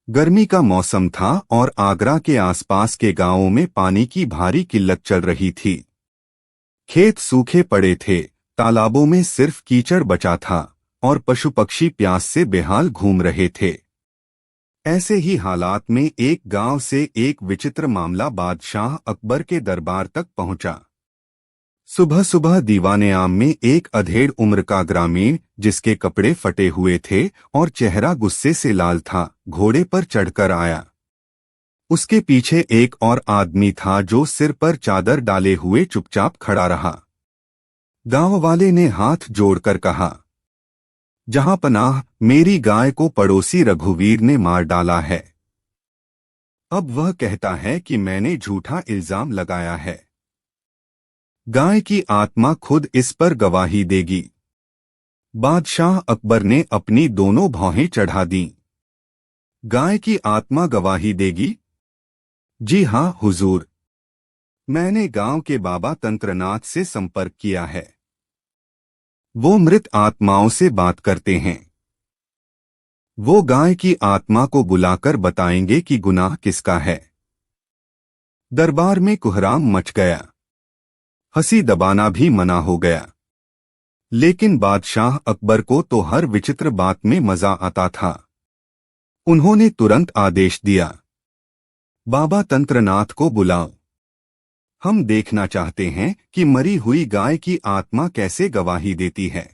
गर्मी का मौसम था और आगरा के आसपास के गांवों में पानी की भारी किल्लत चल रही थी। खेत सूखे पड़े थे, तालाबों में सिर्फ कीचड़ बचा था और पशु पक्षी प्यास से बेहाल घूम रहे थे। ऐसे ही हालात में एक गांव से एक विचित्र मामला बादशाह अकबर के दरबार तक पहुंचा। सुबह सुबह दीवाने आम में एक अधेड़ उम्र का ग्रामीण, जिसके कपड़े फटे हुए थे और चेहरा गुस्से से लाल था, घोड़े पर चढ़कर आया। उसके पीछे एक और आदमी था जो सिर पर चादर डाले हुए चुपचाप खड़ा रहा। गांव वाले ने हाथ जोड़कर कहा, जहांपनाह, मेरी गाय को पड़ोसी रघुवीर ने मार डाला है। अब वह कहता है कि मैंने झूठा इल्जाम लगाया है। गाय की आत्मा खुद इस पर गवाही देगी। बादशाह अकबर ने अपनी दोनों भौहें चढ़ा दीं। गाय की आत्मा गवाही देगी? जी हाँ हुजूर, मैंने गांव के बाबा तंत्रनाथ से संपर्क किया है। वो मृत आत्माओं से बात करते हैं। वो गाय की आत्मा को बुलाकर बताएंगे कि गुनाह किसका है। दरबार में कोहराम मच गया। हंसी दबाना भी मना हो गया। लेकिन बादशाह अकबर को तो हर विचित्र बात में मजा आता था। उन्होंने तुरंत आदेश दिया, बाबा तंत्रनाथ को बुलाओ। हम देखना चाहते हैं कि मरी हुई गाय की आत्मा कैसे गवाही देती है।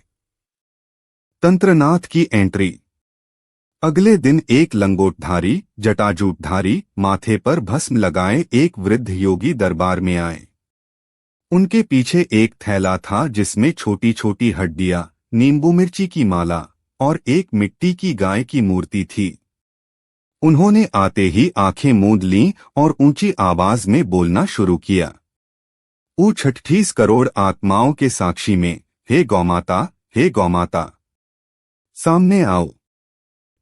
तंत्रनाथ की एंट्री। अगले दिन एक लंगोटधारी, जटाजूटधारी, माथे पर भस्म लगाए एक वृद्ध योगी दरबार में आए। उनके पीछे एक थैला था जिसमें छोटी छोटी हड्डियां, नींबू मिर्ची की माला और एक मिट्टी की गाय की मूर्ति थी। उन्होंने आते ही आंखें मूंद लीं और ऊंची आवाज में बोलना शुरू किया। 38 करोड़ आत्माओं के साक्षी में, हे गौमाता, हे गौमाता, सामने आओ।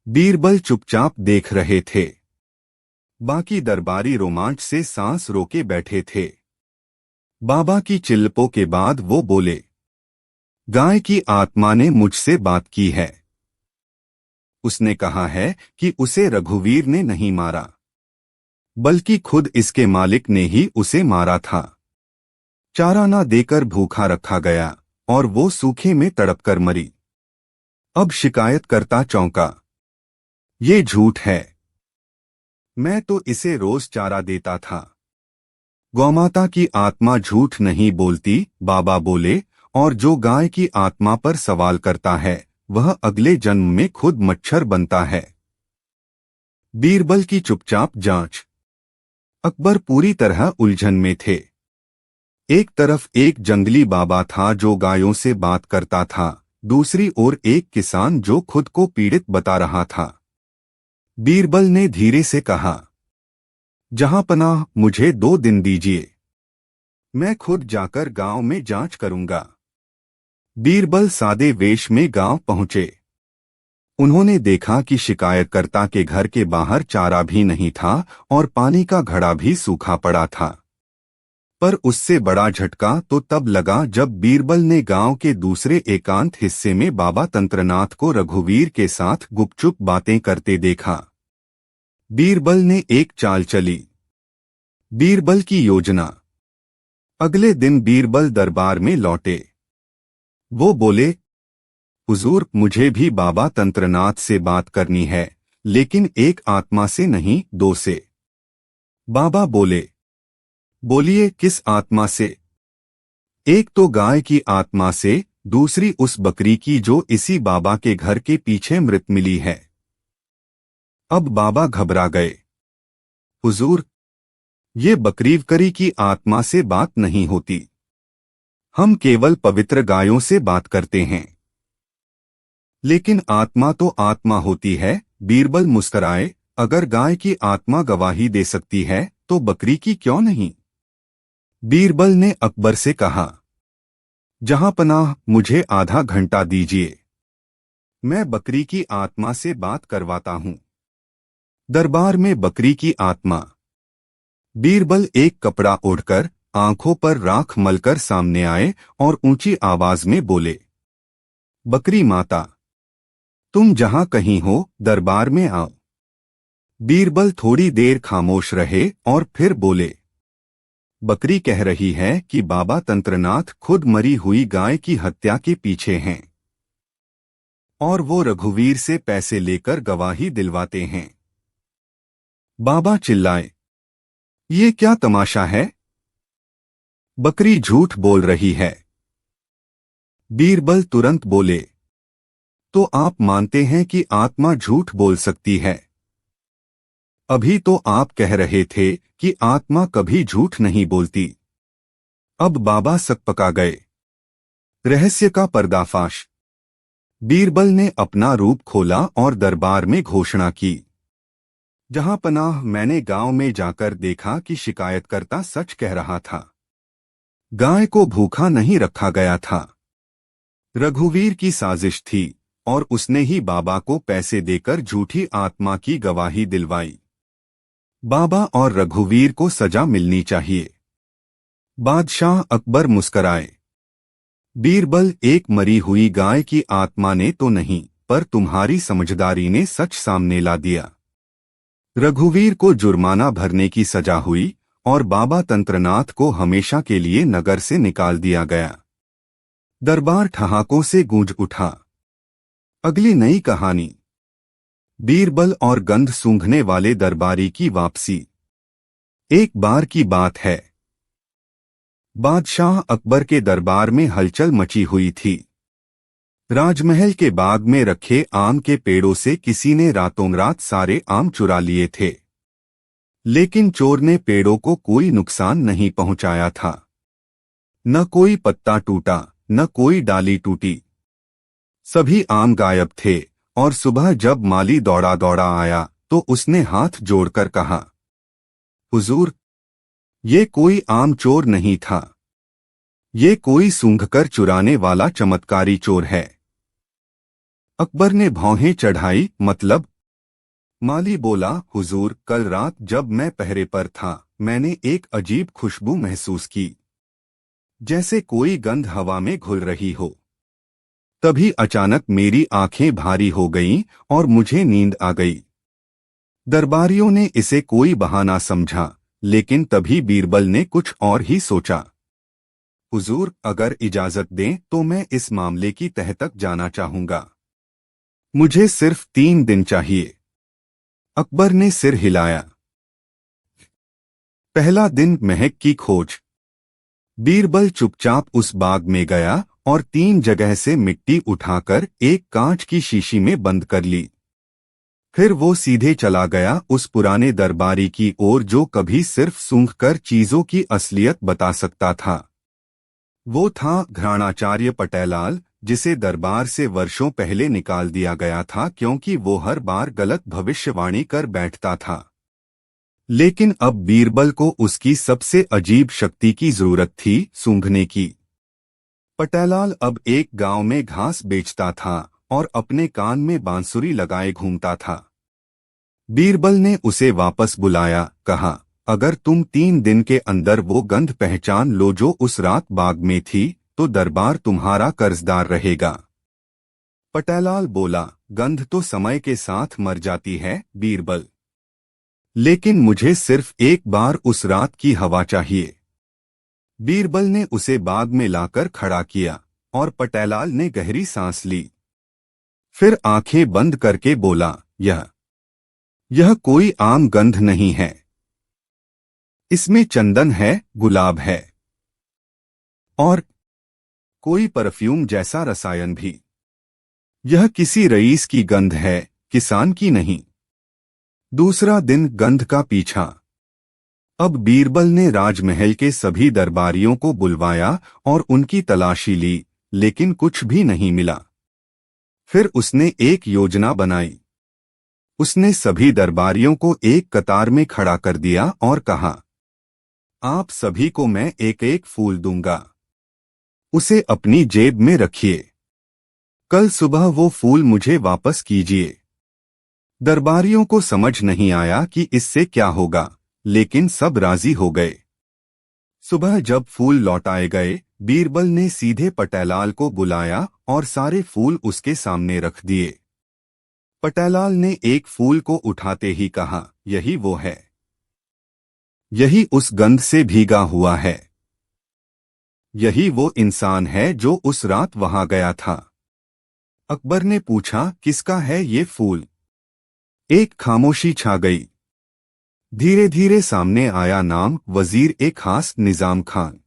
बीरबल चुपचाप देख रहे थे। बाकी दरबारी रोमांच से सांस रोके बैठे थे। बाबा की चिल्लपों के बाद वो बोले, गाय की आत्मा ने मुझसे बात की है। उसने कहा है कि उसे रघुवीर ने नहीं मारा, बल्कि खुद इसके मालिक ने ही उसे मारा था। चारा ना देकर भूखा रखा गया और वो सूखे में तड़पकर मरी। अब शिकायतकर्ता चौंका, ये झूठ है। मैं तो इसे रोज चारा देता था। गौमाता की आत्मा झूठ नहीं बोलती, बाबा बोले, और जो गाय की आत्मा पर सवाल करता है वह अगले जन्म में खुद मच्छर बनता है। बीरबल की चुपचाप जांच। अकबर पूरी तरह उलझन में थे। एक तरफ एक जंगली बाबा था जो गायों से बात करता था, दूसरी ओर एक किसान जो खुद को पीड़ित बता रहा था। बीरबल ने धीरे से कहा, जहांपनाह, मुझे 2 दिन दीजिए। मैं खुद जाकर गांव में जांच करूंगा। बीरबल सादे वेश में गांव पहुंचे। उन्होंने देखा कि शिकायतकर्ता के घर के बाहर चारा भी नहीं था और पानी का घड़ा भी सूखा पड़ा था। पर उससे बड़ा झटका तो तब लगा जब बीरबल ने गांव के दूसरे एकांत हिस्से में बाबा तंत्रनाथ को रघुवीर के साथ गुपचुप बातें करते देखा। बीरबल ने एक चाल चली। बीरबल की योजना। अगले दिन बीरबल दरबार में लौटे। वो बोले, हुजूर, मुझे भी बाबा तंत्रनाथ से बात करनी है, लेकिन एक आत्मा से नहीं, 2 से। बाबा बोले, बोलिए, किस आत्मा से? एक तो गाय की आत्मा से, दूसरी उस बकरी की जो इसी बाबा के घर के पीछे मृत मिली है। अब बाबा घबरा गए। हुजूर, ये बकरीवकरी की आत्मा से बात नहीं होती। हम केवल पवित्र गायों से बात करते हैं। लेकिन आत्मा तो आत्मा होती है। बीरबल मुस्कराए, अगर गाय की आत्मा गवाही दे सकती है तो बकरी की क्यों नहीं? बीरबल ने अकबर से कहा, जहांपनाह, मुझे आधा घंटा दीजिए। मैं बकरी की आत्मा से बात करवाता हूं। दरबार में बकरी की आत्मा। बीरबल एक कपड़ा ओढ़कर, आंखों पर राख मलकर सामने आए और ऊंची आवाज में बोले, बकरी माता, तुम जहां कहीं हो दरबार में आओ। बीरबल थोड़ी देर खामोश रहे और फिर बोले, बकरी कह रही है कि बाबा तंत्रनाथ खुद मरी हुई गाय की हत्या के पीछे हैं और वो रघुवीर से पैसे लेकर गवाही दिलवाते हैं। बाबा चिल्लाए, ये क्या तमाशा है? बकरी झूठ बोल रही है। बीरबल तुरंत बोले, तो आप मानते हैं कि आत्मा झूठ बोल सकती है? अभी तो आप कह रहे थे कि आत्मा कभी झूठ नहीं बोलती। अब बाबा सकपका गए। रहस्य का पर्दाफाश। बीरबल ने अपना रूप खोला और दरबार में घोषणा की, जहां पनाह, मैंने गांव में जाकर देखा कि शिकायतकर्ता सच कह रहा था। गाय को भूखा नहीं रखा गया था। रघुवीर की साजिश थी और उसने ही बाबा को पैसे देकर झूठी आत्मा की गवाही दिलवाई। बाबा और रघुवीर को सजा मिलनी चाहिए। बादशाह अकबर मुस्कराए। बीरबल, एक मरी हुई गाय की आत्मा ने तो नहीं, पर तुम्हारी समझदारी ने सच सामने ला दिया। रघुवीर को जुर्माना भरने की सजा हुई और बाबा तंत्रनाथ को हमेशा के लिए नगर से निकाल दिया गया। दरबार ठहाकों से गूंज उठा। अगली नई कहानी, बीरबल और गंध सूंघने वाले दरबारी की वापसी। एक बार की बात है, बादशाह अकबर के दरबार में हलचल मची हुई थी। राजमहल के बाग में रखे आम के पेड़ों से किसी ने रातों रात सारे आम चुरा लिए थे, लेकिन चोर ने पेड़ों को कोई नुकसान नहीं पहुंचाया था। न कोई पत्ता टूटा, न कोई डाली टूटी। सभी आम गायब थे और सुबह जब माली दौड़ा दौड़ा आया तो उसने हाथ जोड़कर कहा, हुजूर, ये कोई आम चोर नहीं था, ये कोई सूंघकर चुराने वाला चमत्कारी चोर है। अकबर ने भौहें चढ़ाई, मतलब? माली बोला, हुजूर, कल रात जब मैं पहरे पर था मैंने एक अजीब खुशबू महसूस की, जैसे कोई गंध हवा में घुल रही हो। तभी अचानक मेरी आंखें भारी हो गईं और मुझे नींद आ गई। दरबारियों ने इसे कोई बहाना समझा, लेकिन तभी बीरबल ने कुछ और ही सोचा। हुजूर, अगर इजाजत दें तो मैं इस मामले की तह तक जाना चाहूंगा। मुझे सिर्फ 3 दिन चाहिए। अकबर ने सिर हिलाया। पहला दिन, महक की खोज। बीरबल चुपचाप उस बाग में गया और 3 जगह से मिट्टी उठाकर एक कांच की शीशी में बंद कर ली। फिर वो सीधे चला गया उस पुराने दरबारी की ओर जो कभी सिर्फ सूंघकर चीजों की असलियत बता सकता था। वो था घराणाचार्य पटेलाल, जिसे दरबार से वर्षों पहले निकाल दिया गया था क्योंकि वो हर बार गलत भविष्यवाणी कर बैठता था। लेकिन अब बीरबल को उसकी सबसे अजीब शक्ति की जरूरत थी, सूंघने की। पटेलाल अब एक गांव में घास बेचता था और अपने कान में बांसुरी लगाए घूमता था। बीरबल ने उसे वापस बुलाया, कहा, अगर तुम 3 दिन के अंदर वो गंध पहचान लो जो उस रात बाग में थी तो दरबार तुम्हारा कर्जदार रहेगा। पटेलाल बोला, गंध तो समय के साथ मर जाती है बीरबल, लेकिन मुझे सिर्फ एक बार उस रात की हवा चाहिए। बीरबल ने उसे बाग में लाकर खड़ा किया और पटेलाल ने गहरी सांस ली। फिर आंखें बंद करके बोला, यह कोई आम गंध नहीं है। इसमें चंदन है, गुलाब है और कोई परफ्यूम जैसा रसायन भी। यह किसी रईस की गंध है, किसान की नहीं। दूसरा दिन, गंध का पीछा। अब बीरबल ने राजमहल के सभी दरबारियों को बुलवाया और उनकी तलाशी ली, लेकिन कुछ भी नहीं मिला। फिर उसने एक योजना बनाई। उसने सभी दरबारियों को एक कतार में खड़ा कर दिया और कहा, आप सभी को मैं एक एक फूल दूंगा, उसे अपनी जेब में रखिए। कल सुबह वो फूल मुझे वापस कीजिए। दरबारियों को समझ नहीं आया कि इससे क्या होगा, लेकिन सब राजी हो गए। सुबह जब फूल लौटाए गए, बीरबल ने सीधे पटेलाल को बुलाया और सारे फूल उसके सामने रख दिए। पटेलाल ने एक फूल को उठाते ही कहा, यही वो है। यही उस गंध से भीगा हुआ है। यही वो इंसान है जो उस रात वहां गया था। अकबर ने पूछा, किसका है ये फूल? एक खामोशी छा गई। धीरे धीरे सामने आया नाम, वजीर ए खास निजाम खान।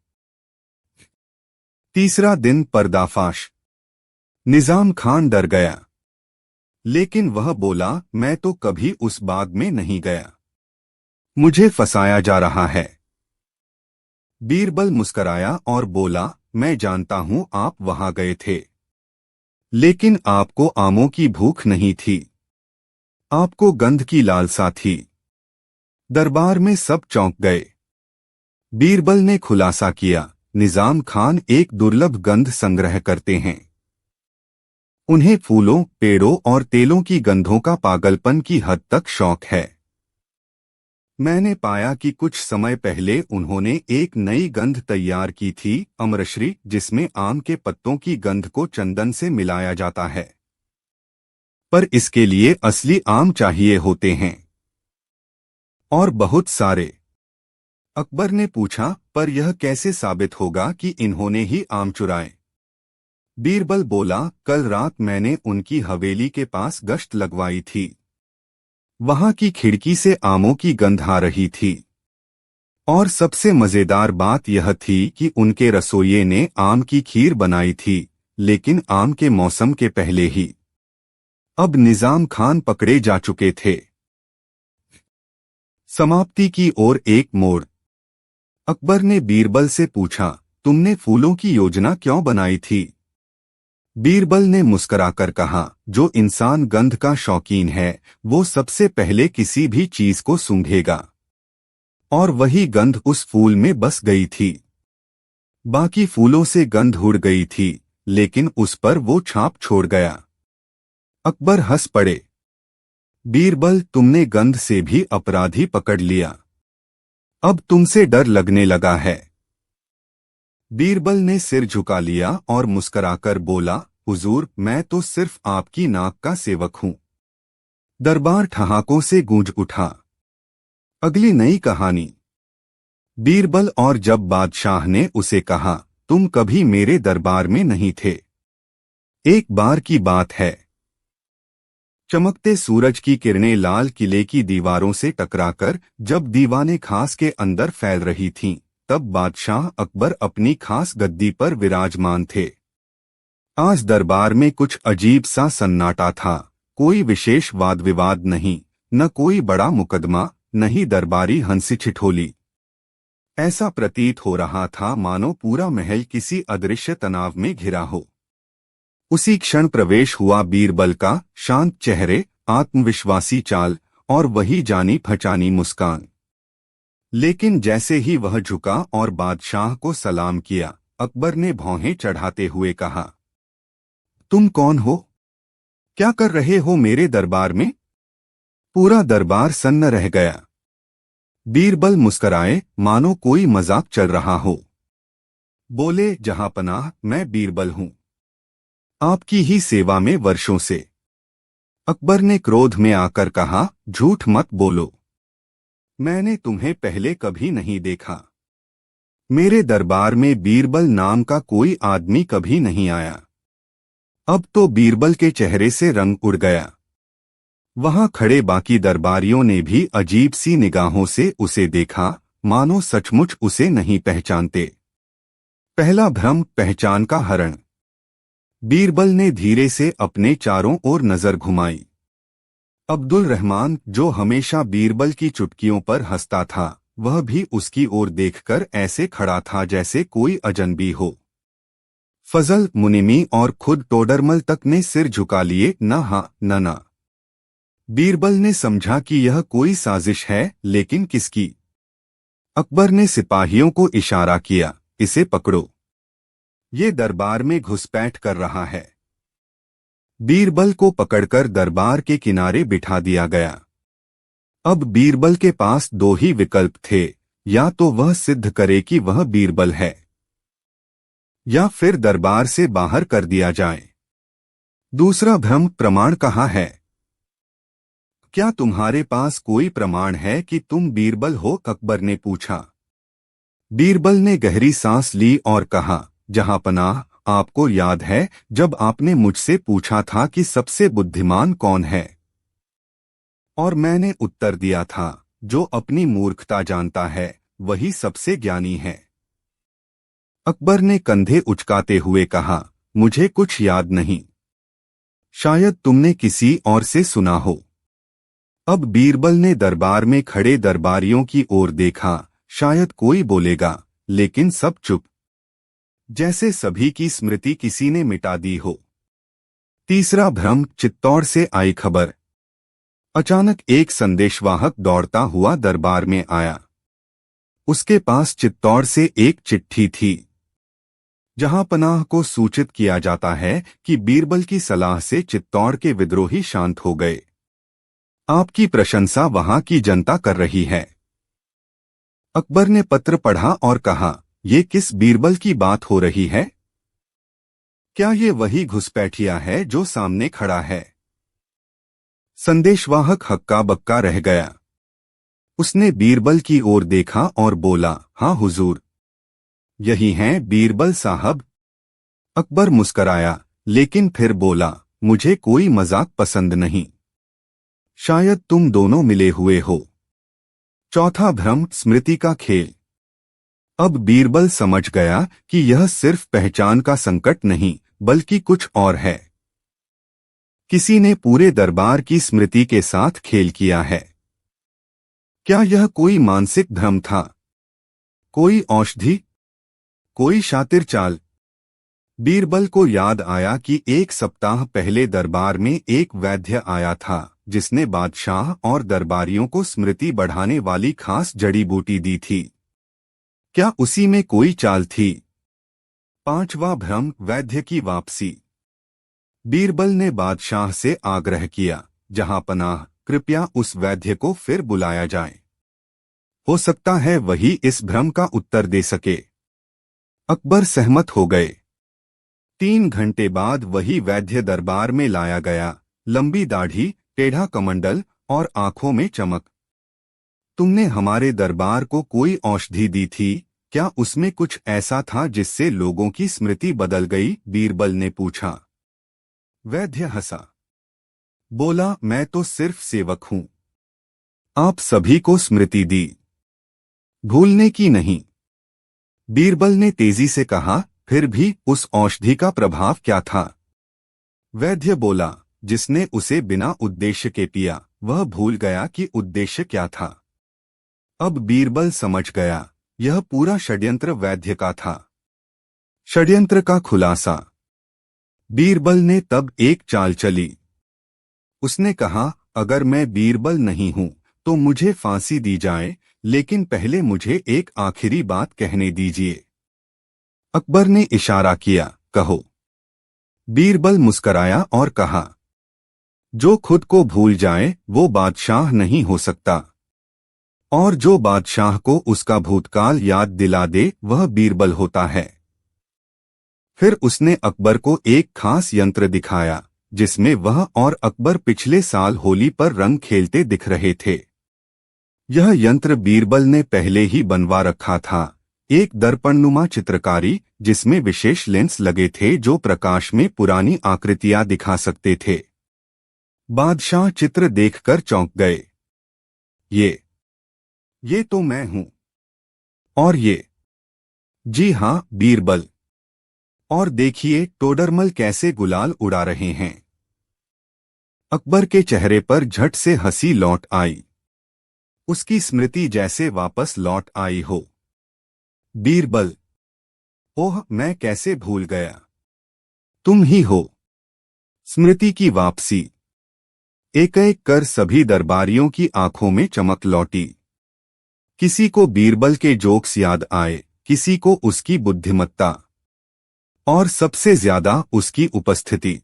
तीसरा दिन पर्दाफाश। निजाम खान डर गया, लेकिन वह बोला, मैं तो कभी उस बाग में नहीं गया। मुझे फंसाया जा रहा है। बीरबल मुस्कराया और बोला, मैं जानता हूं आप वहां गए थे, लेकिन आपको आमों की भूख नहीं थी, आपको गंध की लालसा थी। दरबार में सब चौंक गए। बीरबल ने खुलासा किया, निजाम खान एक दुर्लभ गंध संग्रह करते हैं। उन्हें फूलों, पेड़ों और तेलों की गंधों का पागलपन की हद तक शौक है। मैंने पाया कि कुछ समय पहले उन्होंने एक नई गंध तैयार की थी, अमरश्री, जिसमें आम के पत्तों की गंध को चंदन से मिलाया जाता है। पर इसके लिए असली आम चाहिए होते हैं, और बहुत सारे। अकबर ने पूछा, पर यह कैसे साबित होगा कि इन्होंने ही आम चुराए? बीरबल बोला, कल रात मैंने उनकी हवेली के पास गश्त लगवाई थी। वहां की खिड़की से आमों की गंध आ रही थी, और सबसे मजेदार बात यह थी कि उनके रसोइये ने आम की खीर बनाई थी, लेकिन आम के मौसम के पहले ही। अब निजाम खान पकड़े जा चुके थे। समाप्ति की ओर एक मोड़। अकबर ने बीरबल से पूछा, तुमने फूलों की योजना क्यों बनाई थी? बीरबल ने मुस्कुराकर कहा, जो इंसान गंध का शौकीन है वो सबसे पहले किसी भी चीज को सूंघेगा, और वही गंध उस फूल में बस गई थी। बाकी फूलों से गंध उड़ गई थी, लेकिन उस पर वो छाप छोड़ गया। अकबर हंस पड़े। बीरबल, तुमने गंध से भी अपराधी पकड़ लिया। अब तुमसे डर लगने लगा है। बीरबल ने सिर झुका लिया और मुस्कुराकर बोला, हुजूर, मैं तो सिर्फ आपकी नाक का सेवक हूं। दरबार ठहाकों से गूंज उठा। अगली नई कहानी। बीरबल और जब बादशाह ने उसे कहा, तुम कभी मेरे दरबार में नहीं थे। एक बार की बात है, चमकते सूरज की किरणें लाल किले की दीवारों से टकराकर जब दीवाने खास के अंदर फैल रही थीं, तब बादशाह अकबर अपनी खास गद्दी पर विराजमान थे। आज दरबार में कुछ अजीब सा सन्नाटा था। कोई विशेष वाद विवाद नहीं, न कोई बड़ा मुकदमा, न ही दरबारी हंसी ठिठोली। ऐसा प्रतीत हो रहा था मानो पूरा महल किसी अदृश्य तनाव में घिरा हो। उसी क्षण प्रवेश हुआ बीरबल का, शांत चेहरे, आत्मविश्वासी चाल और वही जानी पहचानी मुस्कान। लेकिन जैसे ही वह झुका और बादशाह को सलाम किया, अकबर ने भौहें चढ़ाते हुए कहा, तुम कौन हो? क्या कर रहे हो मेरे दरबार में? पूरा दरबार सन्न रह गया। बीरबल मुस्कराए, मानो कोई मजाक चल रहा हो। बोले, जहांपनाह, मैं बीरबल हूं, आपकी ही सेवा में वर्षों से। अकबर ने क्रोध में आकर कहा, झूठ मत बोलो। मैंने तुम्हें पहले कभी नहीं देखा। मेरे दरबार में बीरबल नाम का कोई आदमी कभी नहीं आया। अब तो बीरबल के चेहरे से रंग उड़ गया। वहां खड़े बाकी दरबारियों ने भी अजीब सी निगाहों से उसे देखा, मानो सचमुच उसे नहीं पहचानते। पहला भ्रम, पहचान का हरण। बीरबल ने धीरे से अपने चारों ओर नजर घुमाई। अब्दुल रहमान, जो हमेशा बीरबल की चुटकियों पर हंसता था, वह भी उसकी ओर देखकर ऐसे खड़ा था जैसे कोई अजनबी हो। फजल, मुनिमी और खुद टोडरमल तक ने सिर झुका लिए, न हाँ न ना। बीरबल ने समझा कि यह कोई साजिश है, लेकिन किसकी? अकबर ने सिपाहियों को इशारा किया, इसे पकड़ो, ये दरबार में घुसपैठ कर रहा है। बीरबल को पकड़कर दरबार के किनारे बिठा दिया गया। अब बीरबल के पास दो ही विकल्प थे, या तो वह सिद्ध करे कि वह बीरबल है, या फिर दरबार से बाहर कर दिया जाए। दूसरा भ्रम, प्रमाण कहाँ है? क्या तुम्हारे पास कोई प्रमाण है कि तुम बीरबल हो? अकबर ने पूछा। बीरबल ने गहरी सांस ली और कहा, जहांपनाह, आपको याद है जब आपने मुझसे पूछा था कि सबसे बुद्धिमान कौन है, और मैंने उत्तर दिया था, जो अपनी मूर्खता जानता है वही सबसे ज्ञानी है। अकबर ने कंधे उचकाते हुए कहा, मुझे कुछ याद नहीं। शायद तुमने किसी और से सुना हो। अब बीरबल ने दरबार में खड़े दरबारियों की ओर देखा। शायद कोई बोलेगा, लेकिन सब चुप, जैसे सभी की स्मृति किसी ने मिटा दी हो। तीसरा भ्रम, चित्तौड़ से आई खबर। अचानक एक संदेशवाहक दौड़ता हुआ दरबार में आया। उसके पास चित्तौड़ से एक चिट्ठी थी। जहांपनाह को सूचित किया जाता है कि बीरबल की सलाह से चित्तौड़ के विद्रोही शांत हो गए। आपकी प्रशंसा वहां की जनता कर रही है। अकबर ने पत्र पढ़ा और कहा, ये किस बीरबल की बात हो रही है? क्या ये वही घुसपैठिया है जो सामने खड़ा है? संदेशवाहक हक्का बक्का रह गया। उसने बीरबल की ओर देखा और बोला, हाँ हुजूर, यही हैं बीरबल साहब। अकबर मुस्कराया, लेकिन फिर बोला, मुझे कोई मजाक पसंद नहीं। शायद तुम दोनों मिले हुए हो। चौथा भ्रम, स्मृति का खेल। अब बीरबल समझ गया कि यह सिर्फ पहचान का संकट नहीं, बल्कि कुछ और है। किसी ने पूरे दरबार की स्मृति के साथ खेल किया है। क्या यह कोई मानसिक भ्रम था? कोई औषधि? कोई शातिर चाल? बीरबल को याद आया कि एक सप्ताह पहले दरबार में एक वैद्य आया था, जिसने बादशाह और दरबारियों को स्मृति बढ़ाने वाली खास जड़ी बूटी दी थी। क्या उसी में कोई चाल थी? पांचवा भ्रम, वैद्य की वापसी। बीरबल ने बादशाह से आग्रह किया, जहांपनाह, कृपया उस वैद्य को फिर बुलाया जाए। हो सकता है वही इस भ्रम का उत्तर दे सके। अकबर सहमत हो गए। 3 घंटे बाद वही वैद्य दरबार में लाया गया। लंबी दाढ़ी, टेढ़ा कमंडल और आंखों में चमक। तुमने हमारे दरबार को कोई औषधि दी थी? क्या उसमें कुछ ऐसा था जिससे लोगों की स्मृति बदल गई? बीरबल ने पूछा। वैद्य हंसा। बोला, मैं तो सिर्फ सेवक हूं। आप सभी को स्मृति दी, भूलने की नहीं। बीरबल ने तेजी से कहा, फिर भी उस औषधि का प्रभाव क्या था? वैद्य बोला, जिसने उसे बिना उद्देश्य के पिया, वह भूल गया कि उद्देश्य क्या था। अब बीरबल समझ गया, यह पूरा षड्यंत्र वैद्य का था। षड्यंत्र का खुलासा। बीरबल ने तब एक चाल चली। उसने कहा, अगर मैं बीरबल नहीं हूं तो मुझे फांसी दी जाए, लेकिन पहले मुझे एक आखिरी बात कहने दीजिए। अकबर ने इशारा किया, कहो। बीरबल मुस्कराया और कहा, जो खुद को भूल जाए वो बादशाह नहीं हो सकता, और जो बादशाह को उसका भूतकाल याद दिला दे वह बीरबल होता है। फिर उसने अकबर को एक खास यंत्र दिखाया, जिसमें वह और अकबर पिछले साल होली पर रंग खेलते दिख रहे थे। यह यंत्र बीरबल ने पहले ही बनवा रखा था, एक दर्पणनुमा चित्रकारी जिसमें विशेष लेंस लगे थे जो प्रकाश में पुरानी आकृतियां दिखा सकते थे। बादशाह चित्र देखकर चौंक गए। ये तो मैं हूं। और ये? जी हां, बीरबल। और देखिए टोडरमल कैसे गुलाल उड़ा रहे हैं। अकबर के चेहरे पर झट से हंसी लौट आई। उसकी स्मृति जैसे वापस लौट आई हो। बीरबल, ओह, मैं कैसे भूल गया। तुम ही हो। स्मृति की वापसी। एक एक कर सभी दरबारियों की आंखों में चमक लौटी। किसी को बीरबल के जोक्स याद आए, किसी को उसकी बुद्धिमत्ता, और सबसे ज्यादा उसकी उपस्थिति।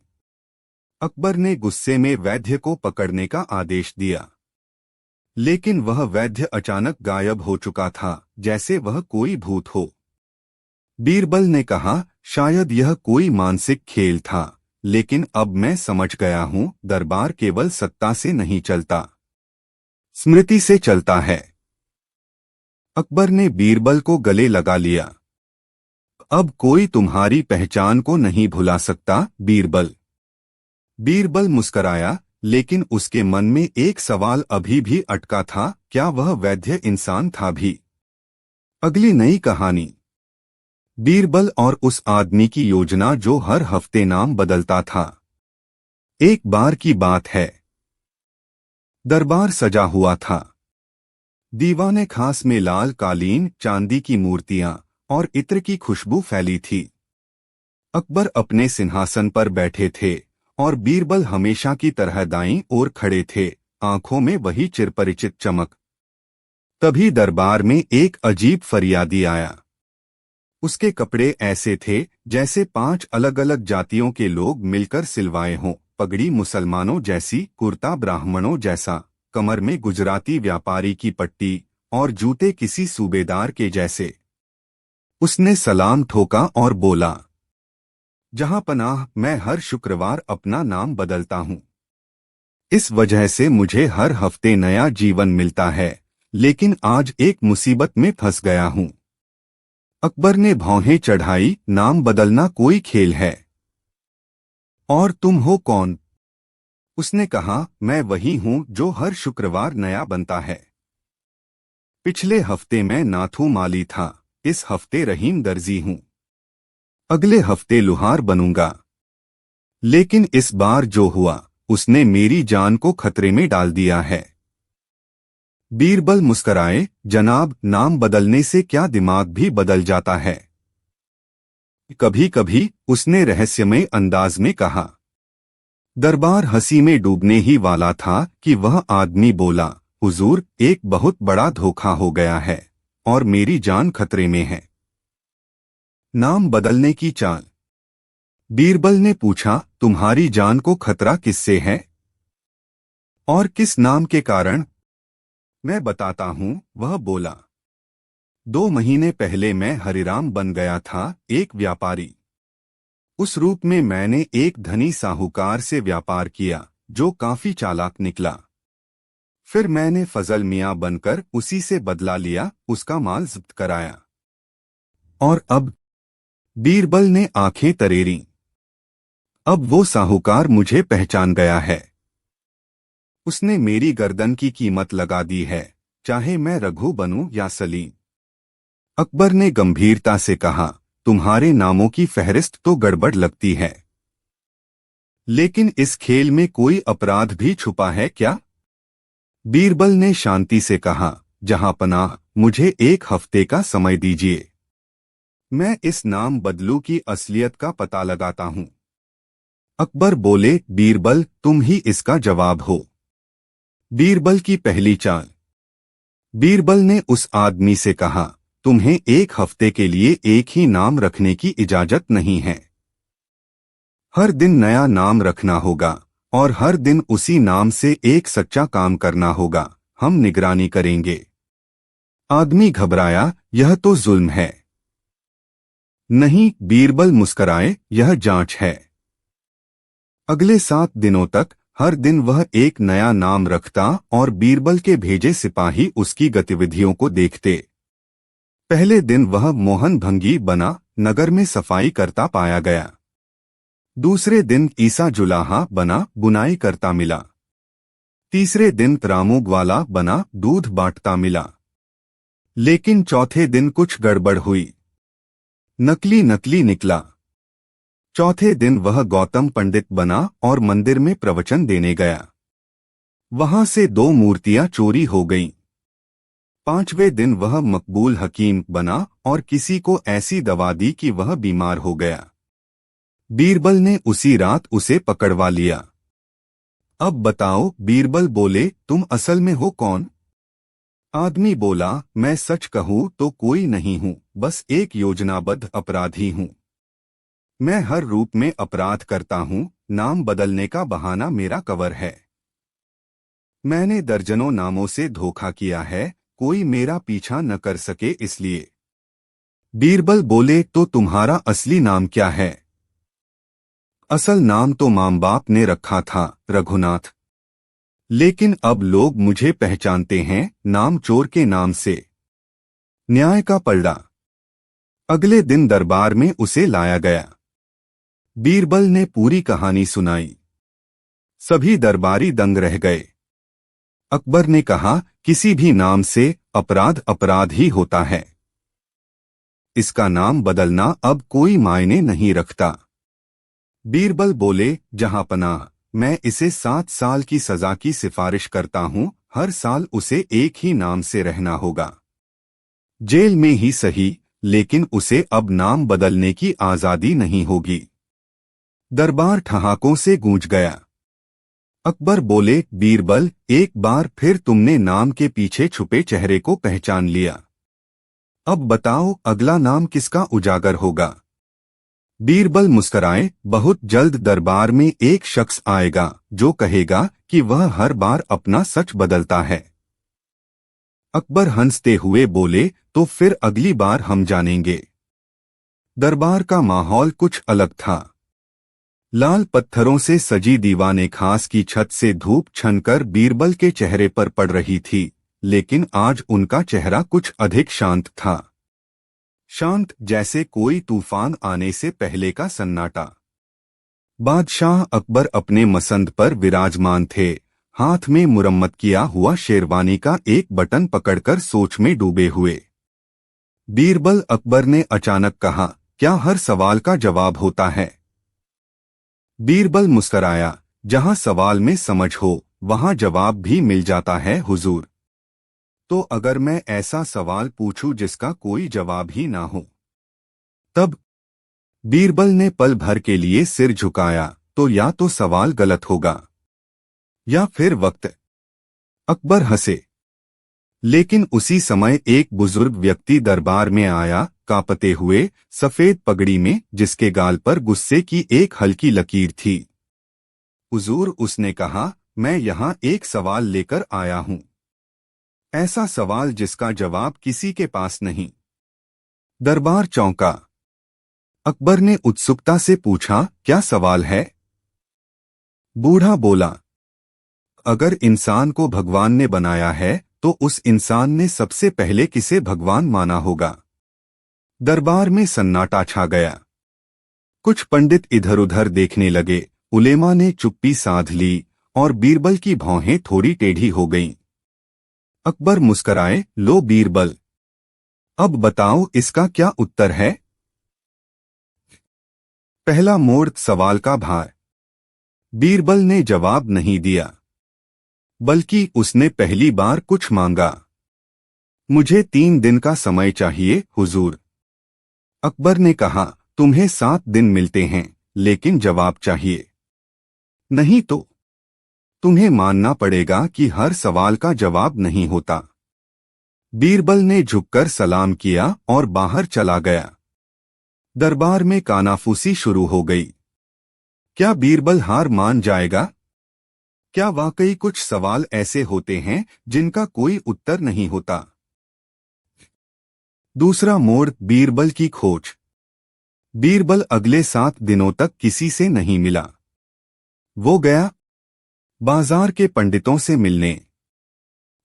अकबर ने गुस्से में वैद्य को पकड़ने का आदेश दिया, लेकिन वह वैद्य अचानक गायब हो चुका था, जैसे वह कोई भूत हो। बीरबल ने कहा, शायद यह कोई मानसिक खेल था, लेकिन अब मैं समझ गया हूं, दरबार केवल सत्ता से नहीं चलता, स्मृति से चलता है। अकबर ने बीरबल को गले लगा लिया। अब कोई तुम्हारी पहचान को नहीं भुला सकता बीरबल। बीरबल मुस्कराया, लेकिन उसके मन में एक सवाल अभी भी अटका था, क्या वह वैद्य इंसान था भी? अगली नई कहानी। बीरबल और उस आदमी की योजना जो हर हफ्ते नाम बदलता था। एक बार की बात है। दरबार सजा हुआ था। दीवाने खास में लाल कालीन, चांदी की मूर्तियां और इत्र की खुशबू फैली थी। अकबर अपने सिंहासन पर बैठे थे और बीरबल हमेशा की तरह दाईं ओर खड़े थे, आंखों में वही चिरपरिचित चमक। तभी दरबार में एक अजीब फरियादी आया। उसके कपड़े ऐसे थे जैसे 5 अलग अलग जातियों के लोग मिलकर सिलवाए हों। पगड़ी मुसलमानों जैसी, कुर्ता ब्राह्मणों जैसा, कमर में गुजराती व्यापारी की पट्टी और जूते किसी सूबेदार के जैसे। उसने सलाम ठोका और बोला, जहां पनाह, मैं हर शुक्रवार अपना नाम बदलता हूं। इस वजह से मुझे हर हफ्ते नया जीवन मिलता है, लेकिन आज एक मुसीबत में फंस गया हूं। अकबर ने भौहें चढ़ाई, नाम बदलना कोई खेल है? और तुम हो कौन? उसने कहा, मैं वही हूं जो हर शुक्रवार नया बनता है। पिछले हफ्ते मैं नाथू माली था, इस हफ्ते रहीम दर्जी हूं। अगले हफ्ते लुहार बनूंगा। लेकिन इस बार जो हुआ, उसने मेरी जान को खतरे में डाल दिया है। बीरबल मुस्कराए, जनाब, नाम बदलने से क्या दिमाग भी बदल जाता है? कभी कभी, उसने रहस्यमय अंदाज में कहा। दरबार हंसी में डूबने ही वाला था कि वह आदमी बोला, हुजूर, एक बहुत बड़ा धोखा हो गया है और मेरी जान खतरे में है। नाम बदलने की चाल। बीरबल ने पूछा, तुम्हारी जान को खतरा किससे है और किस नाम के कारण? मैं बताता हूं, वह बोला। 2 महीने पहले मैं हरिराम बन गया था, एक व्यापारी। उस रूप में मैंने एक धनी साहूकार से व्यापार किया, जो काफी चालाक निकला। फिर मैंने फजल मियां बनकर उसी से बदला लिया, उसका माल जब्त कराया। और अब? बीरबल ने आंखें तरेरी। अब वो साहूकार मुझे पहचान गया है। उसने मेरी गर्दन की कीमत लगा दी है, चाहे मैं रघु बनूं या सलीम। अकबर ने गंभीरता से कहा, तुम्हारे नामों की फहरिस्त तो गड़बड़ लगती है। लेकिन इस खेल में कोई अपराध भी छुपा है क्या? बीरबल ने शांति से कहा, जहां पनाह, मुझे 1 हफ्ते का समय दीजिए। मैं इस नाम बदलू की असलियत का पता लगाता हूं। अकबर बोले, बीरबल, तुम ही इसका जवाब हो। बीरबल की पहली चाल। बीरबल ने उस आदमी से कहा, तुम्हें 1 हफ्ते के लिए एक ही नाम रखने की इजाजत नहीं है। हर दिन नया नाम रखना होगा और हर दिन उसी नाम से एक सच्चा काम करना होगा। हम निगरानी करेंगे। आदमी घबराया, यह तो जुल्म है। नहीं, बीरबल मुस्कराए, यह जांच है। अगले 7 दिनों तक हर दिन वह एक नया नाम रखता और बीरबल के भेजे सिपाही उसकी गतिविधियों को देखते। पहले दिन वह मोहन भंगी बना, नगर में सफाई करता पाया गया। दूसरे दिन ईसा जुलाहा बना, बुनाई करता मिला। तीसरे दिन रामू ग्वाला बना, दूध बांटता मिला। लेकिन चौथे दिन कुछ गड़बड़ हुई। नकली नकली निकला। चौथे दिन वह गौतम पंडित बना और मंदिर में प्रवचन देने गया। वहां से 2 मूर्तियां चोरी हो गईं। 5वें दिन वह मकबूल हकीम बना और किसी को ऐसी दवा दी कि वह बीमार हो गया। बीरबल ने उसी रात उसे पकड़वा लिया। अब बताओ, बीरबल बोले, तुम असल में हो कौन? आदमी बोला, मैं सच कहूं तो कोई नहीं हूं, बस एक योजनाबद्ध अपराधी हूं। मैं हर रूप में अपराध करता हूं, नाम बदलने का बहाना मेरा कवर है। मैंने दर्जनों नामों से धोखा किया है, कोई मेरा पीछा न कर सके इसलिए। बीरबल बोले, तो तुम्हारा असली नाम क्या है? असल नाम तो मां बाप ने रखा था, रघुनाथ। लेकिन अब लोग मुझे पहचानते हैं नाम चोर के नाम से। न्याय का पलड़ा। अगले दिन दरबार में उसे लाया गया। बीरबल ने पूरी कहानी सुनाई। सभी दरबारी दंग रह गए। अकबर ने कहा, किसी भी नाम से अपराध अपराध ही होता है। इसका नाम बदलना अब कोई मायने नहीं रखता। बीरबल बोले, जहांपनाह, मैं इसे 7 साल की सजा की सिफारिश करता हूं। हर साल उसे एक ही नाम से रहना होगा। जेल में ही सही, लेकिन उसे अब नाम बदलने की आजादी नहीं होगी। दरबार ठहाकों से गूंज गया। अकबर बोले, बीरबल, एक बार फिर तुमने नाम के पीछे छुपे चेहरे को पहचान लिया। अब बताओ, अगला नाम किसका उजागर होगा? बीरबल मुस्कराए, बहुत जल्द दरबार में एक शख्स आएगा जो कहेगा कि वह हर बार अपना सच बदलता है। अकबर हंसते हुए बोले, तो फिर अगली बार हम जानेंगे। दरबार का माहौल कुछ अलग था। लाल पत्थरों से सजी दीवाने खास की छत से धूप छनकर बीरबल के चेहरे पर पड़ रही थी, लेकिन आज उनका चेहरा कुछ अधिक शांत था। शांत जैसे कोई तूफान आने से पहले का सन्नाटा। बादशाह अकबर अपने मसंद पर विराजमान थे, हाथ में मुरम्मत किया हुआ शेरवानी का एक बटन पकड़कर सोच में डूबे हुए। बीरबल, अकबर ने अचानक कहा, क्या हर सवाल का जवाब होता है? बीरबल मुस्कराया, जहां सवाल में समझ हो वहां जवाब भी मिल जाता है हुजूर। तो अगर मैं ऐसा सवाल पूछूं जिसका कोई जवाब ही ना हो, तब? बीरबल ने पल भर के लिए सिर झुकाया, तो या तो सवाल गलत होगा या फिर वक्त। अकबर हंसे। लेकिन उसी समय एक बुजुर्ग व्यक्ति दरबार में आया, कांपते हुए, सफेद पगड़ी में, जिसके गाल पर गुस्से की एक हल्की लकीर थी। हुजूर, उसने कहा, मैं यहाँ एक सवाल लेकर आया हूँ। ऐसा सवाल जिसका जवाब किसी के पास नहीं। दरबार चौंका। अकबर ने उत्सुकता से पूछा, क्या सवाल है? बूढ़ा बोला, अगर इंसान को भगवान ने बनाया है तो उस इंसान ने सबसे पहले किसे भगवान माना होगा? दरबार में सन्नाटा छा गया। कुछ पंडित इधर उधर देखने लगे, उलेमा ने चुप्पी साध ली और बीरबल की भौहें थोड़ी टेढ़ी हो गईं। अकबर मुस्कराए, लो बीरबल, अब बताओ इसका क्या उत्तर है? पहला मोड़, सवाल का भार। बीरबल ने जवाब नहीं दिया, बल्कि उसने पहली बार कुछ मांगा। मुझे 3 दिन का समय चाहिए हुजूर। अकबर ने कहा, तुम्हें 7 दिन मिलते हैं, लेकिन जवाब चाहिए। नहीं तो तुम्हें मानना पड़ेगा कि हर सवाल का जवाब नहीं होता। बीरबल ने झुककर सलाम किया और बाहर चला गया। दरबार में कानाफूसी शुरू हो गई। क्या बीरबल हार मान जाएगा? क्या वाकई कुछ सवाल ऐसे होते हैं जिनका कोई उत्तर नहीं होता? दूसरा मोड़, बीरबल की खोज। बीरबल अगले 7 दिनों तक किसी से नहीं मिला। वो गया बाजार के पंडितों से मिलने,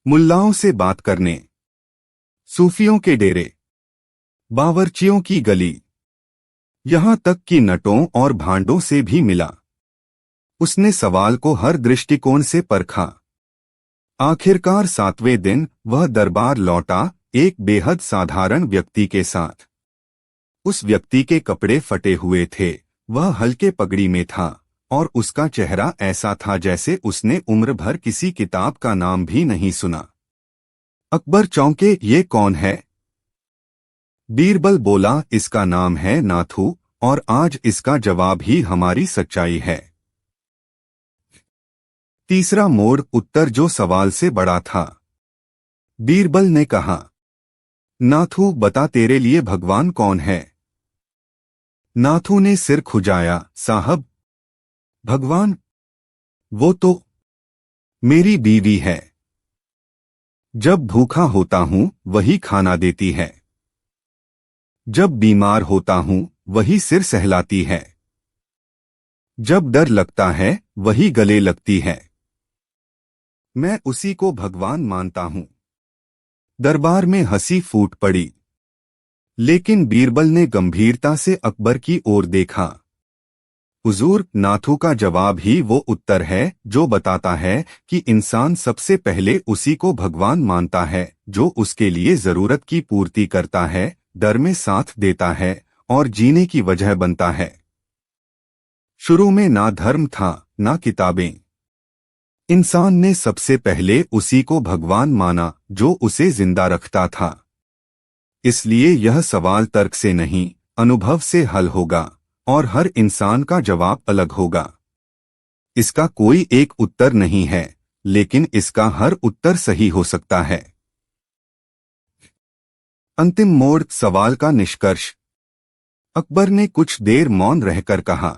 मुल्लाओं से बात करने, सूफियों के डेरे, बावर्चियों की गली, यहां तक कि नटों और भांडों से भी मिला। उसने सवाल को हर दृष्टिकोण से परखा। आखिरकार 7वें दिन वह दरबार लौटा, एक बेहद साधारण व्यक्ति के साथ। उस व्यक्ति के कपड़े फटे हुए थे, वह हल्के पगड़ी में था और उसका चेहरा ऐसा था जैसे उसने उम्र भर किसी किताब का नाम भी नहीं सुना। अकबर चौंके, ये कौन है? बीरबल बोला, इसका नाम है नाथू और आज इसका जवाब ही हमारी सच्चाई है। तीसरा मोड़, उत्तर जो सवाल से बड़ा था। बीरबल ने कहा, नाथू, बता तेरे लिए भगवान कौन है? नाथू ने सिर खुजाया, साहब, भगवान? वो तो मेरी बीवी है। जब भूखा होता हूं वही खाना देती है, जब बीमार होता हूं वही सिर सहलाती है, जब डर लगता है वही गले लगती है। मैं उसी को भगवान मानता हूँ। दरबार में हंसी फूट पड़ी, लेकिन बीरबल ने गंभीरता से अकबर की ओर देखा। हुजूर, नाथू का जवाब ही वो उत्तर है जो बताता है कि इंसान सबसे पहले उसी को भगवान मानता है जो उसके लिए जरूरत की पूर्ति करता है, डर में साथ देता है और जीने की वजह बनता है। शुरू में ना धर्म था, ना किताबें। इंसान ने सबसे पहले उसी को भगवान माना जो उसे जिंदा रखता था। इसलिए यह सवाल तर्क से नहीं, अनुभव से हल होगा और हर इंसान का जवाब अलग होगा। इसका कोई एक उत्तर नहीं है, लेकिन इसका हर उत्तर सही हो सकता है। अंतिम मोड़, सवाल का निष्कर्ष। अकबर ने कुछ देर मौन रहकर कहा,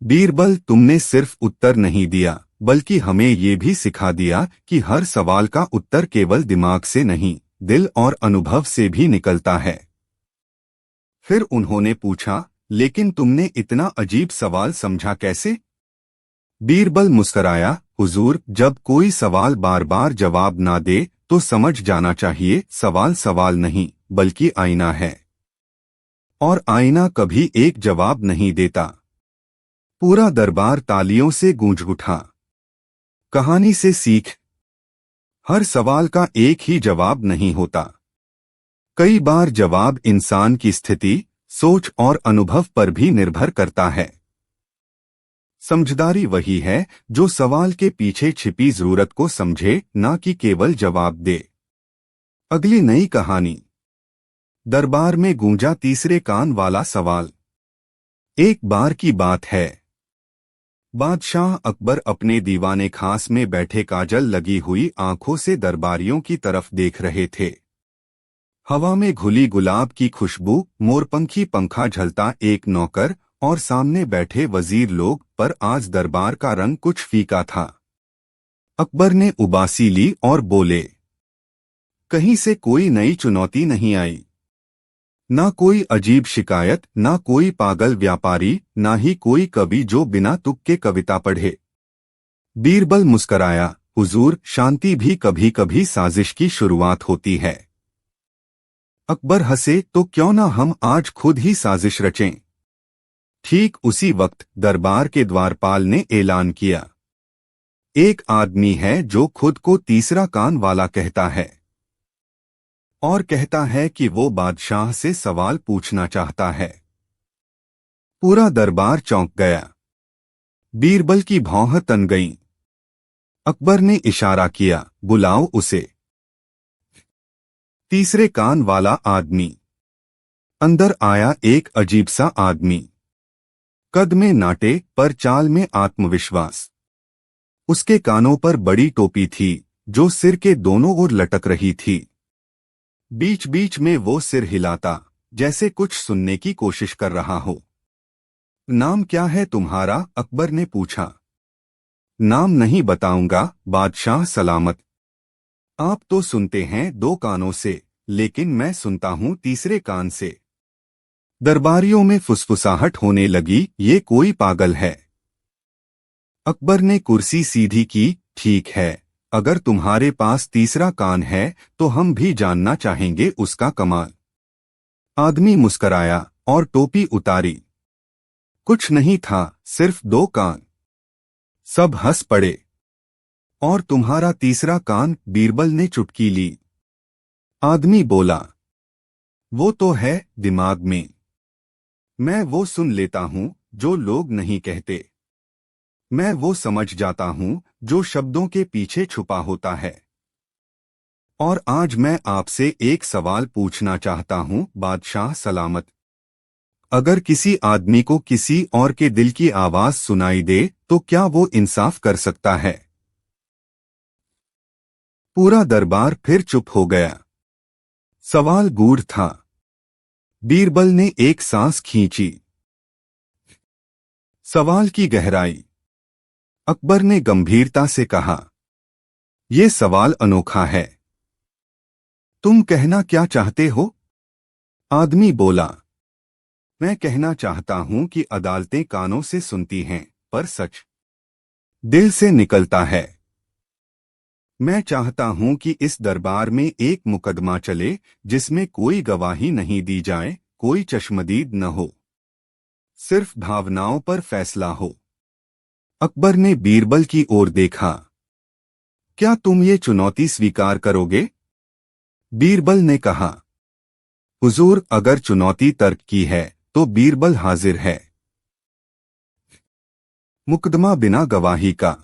बीरबल, तुमने सिर्फ उत्तर नहीं दिया, बल्कि हमें ये भी सिखा दिया कि हर सवाल का उत्तर केवल दिमाग से नहीं, दिल और अनुभव से भी निकलता है। फिर उन्होंने पूछा, लेकिन तुमने इतना अजीब सवाल समझा कैसे? बीरबल मुस्कराया, हुजूर, जब कोई सवाल बार बार जवाब ना दे तो समझ जाना चाहिए सवाल सवाल नहीं, बल्कि आईना है। और आईना कभी एक जवाब नहीं देता। पूरा दरबार तालियों से गूंज उठा। कहानी से सीख, हर सवाल का एक ही जवाब नहीं होता। कई बार जवाब इंसान की स्थिति, सोच और अनुभव पर भी निर्भर करता है। समझदारी वही है जो सवाल के पीछे छिपी जरूरत को समझे, ना कि केवल जवाब दे। अगली नई कहानी। दरबार में गूंजा तीसरे कान वाला सवाल। एक बार की बात है, बादशाह अकबर अपने दीवाने खास में बैठे काजल लगी हुई आंखों से दरबारियों की तरफ देख रहे थे। हवा में घुली गुलाब की खुशबू, मोरपंखी पंखा झलता एक नौकर और सामने बैठे वजीर लोग, पर आज दरबार का रंग कुछ फीका था। अकबर ने उबासी ली और बोले, कहीं से कोई नई चुनौती नहीं आई? ना कोई अजीब शिकायत, ना कोई पागल व्यापारी, ना ही कोई कवि जो बिना तुक के कविता पढ़े। बीरबल मुस्कराया, हुजूर, शांति भी कभी कभी साजिश की शुरुआत होती है। अकबर हंसे, तो क्यों ना हम आज खुद ही साजिश रचें। ठीक उसी वक्त दरबार के द्वारपाल ने ऐलान किया, एक आदमी है जो खुद को तीसरा कान वाला कहता है और कहता है कि वो बादशाह से सवाल पूछना चाहता है। पूरा दरबार चौंक गया। बीरबल की भौं तन गईं। अकबर ने इशारा किया, बुलाओ उसे। तीसरे कान वाला आदमी। अंदर आया एक अजीब सा आदमी। कद में नाटे, पर चाल में आत्मविश्वास। उसके कानों पर बड़ी टोपी थी जो सिर के दोनों ओर लटक रही थी। बीच बीच में वो सिर हिलाता, जैसे कुछ सुनने की कोशिश कर रहा हो। नाम क्या है तुम्हारा? अकबर ने पूछा। नाम नहीं बताऊंगा, बादशाह सलामत। आप तो सुनते हैं दो कानों से, लेकिन मैं सुनता हूं तीसरे कान से। दरबारियों में फुसफुसाहट होने लगी, ये कोई पागल है। अकबर ने कुर्सी सीधी की, ठीक है, अगर तुम्हारे पास तीसरा कान है तो हम भी जानना चाहेंगे उसका कमाल। आदमी मुस्कराया और टोपी उतारी। कुछ नहीं था, सिर्फ दो कान। सब हंस पड़े। और तुम्हारा तीसरा कान? बीरबल ने चुटकी ली। आदमी बोला, वो तो है दिमाग में। मैं वो सुन लेता हूं जो लोग नहीं कहते। मैं वो समझ जाता हूं जो शब्दों के पीछे छुपा होता है। और आज मैं आपसे एक सवाल पूछना चाहता हूं, बादशाह सलामत। अगर किसी आदमी को किसी और के दिल की आवाज सुनाई दे तो क्या वो इंसाफ कर सकता है? पूरा दरबार फिर चुप हो गया। सवाल गूढ़ था। बीरबल ने एक सांस खींची। सवाल की गहराई। अकबर ने गंभीरता से कहा, यह सवाल अनोखा है। तुम कहना क्या चाहते हो? आदमी बोला, मैं कहना चाहता हूं कि अदालतें कानों से सुनती हैं, पर सच दिल से निकलता है। मैं चाहता हूं कि इस दरबार में एक मुकदमा चले जिसमें कोई गवाही नहीं दी जाए, कोई चश्मदीद न हो, सिर्फ भावनाओं पर फैसला हो। अकबर ने बीरबल की ओर देखा। क्या तुम ये चुनौती स्वीकार करोगे? बीरबल ने कहा। हुजूर, अगर चुनौती तर्क की है तो बीरबल हाजिर है। मुकदमा बिना गवाही का।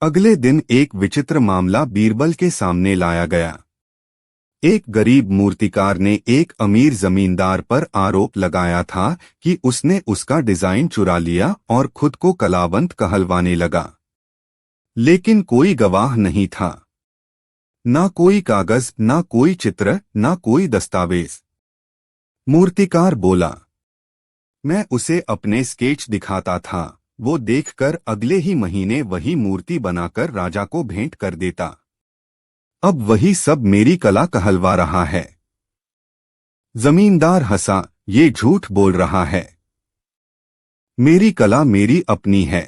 अगले दिन एक विचित्र मामला बीरबल के सामने लाया गया। एक गरीब मूर्तिकार ने एक अमीर जमींदार पर आरोप लगाया था कि उसने उसका डिजाइन चुरा लिया और खुद को कलावंत कहलवाने लगा। लेकिन कोई गवाह नहीं था, ना कोई कागज, ना कोई चित्र, ना कोई दस्तावेज। मूर्तिकार बोला, मैं उसे अपने स्केच दिखाता था, वो देखकर अगले ही महीने वही मूर्ति बनाकर राजा को भेंट कर देता। अब वही सब मेरी कला कहलवा रहा है। जमींदार हंसा, ये झूठ बोल रहा है। मेरी कला मेरी अपनी है।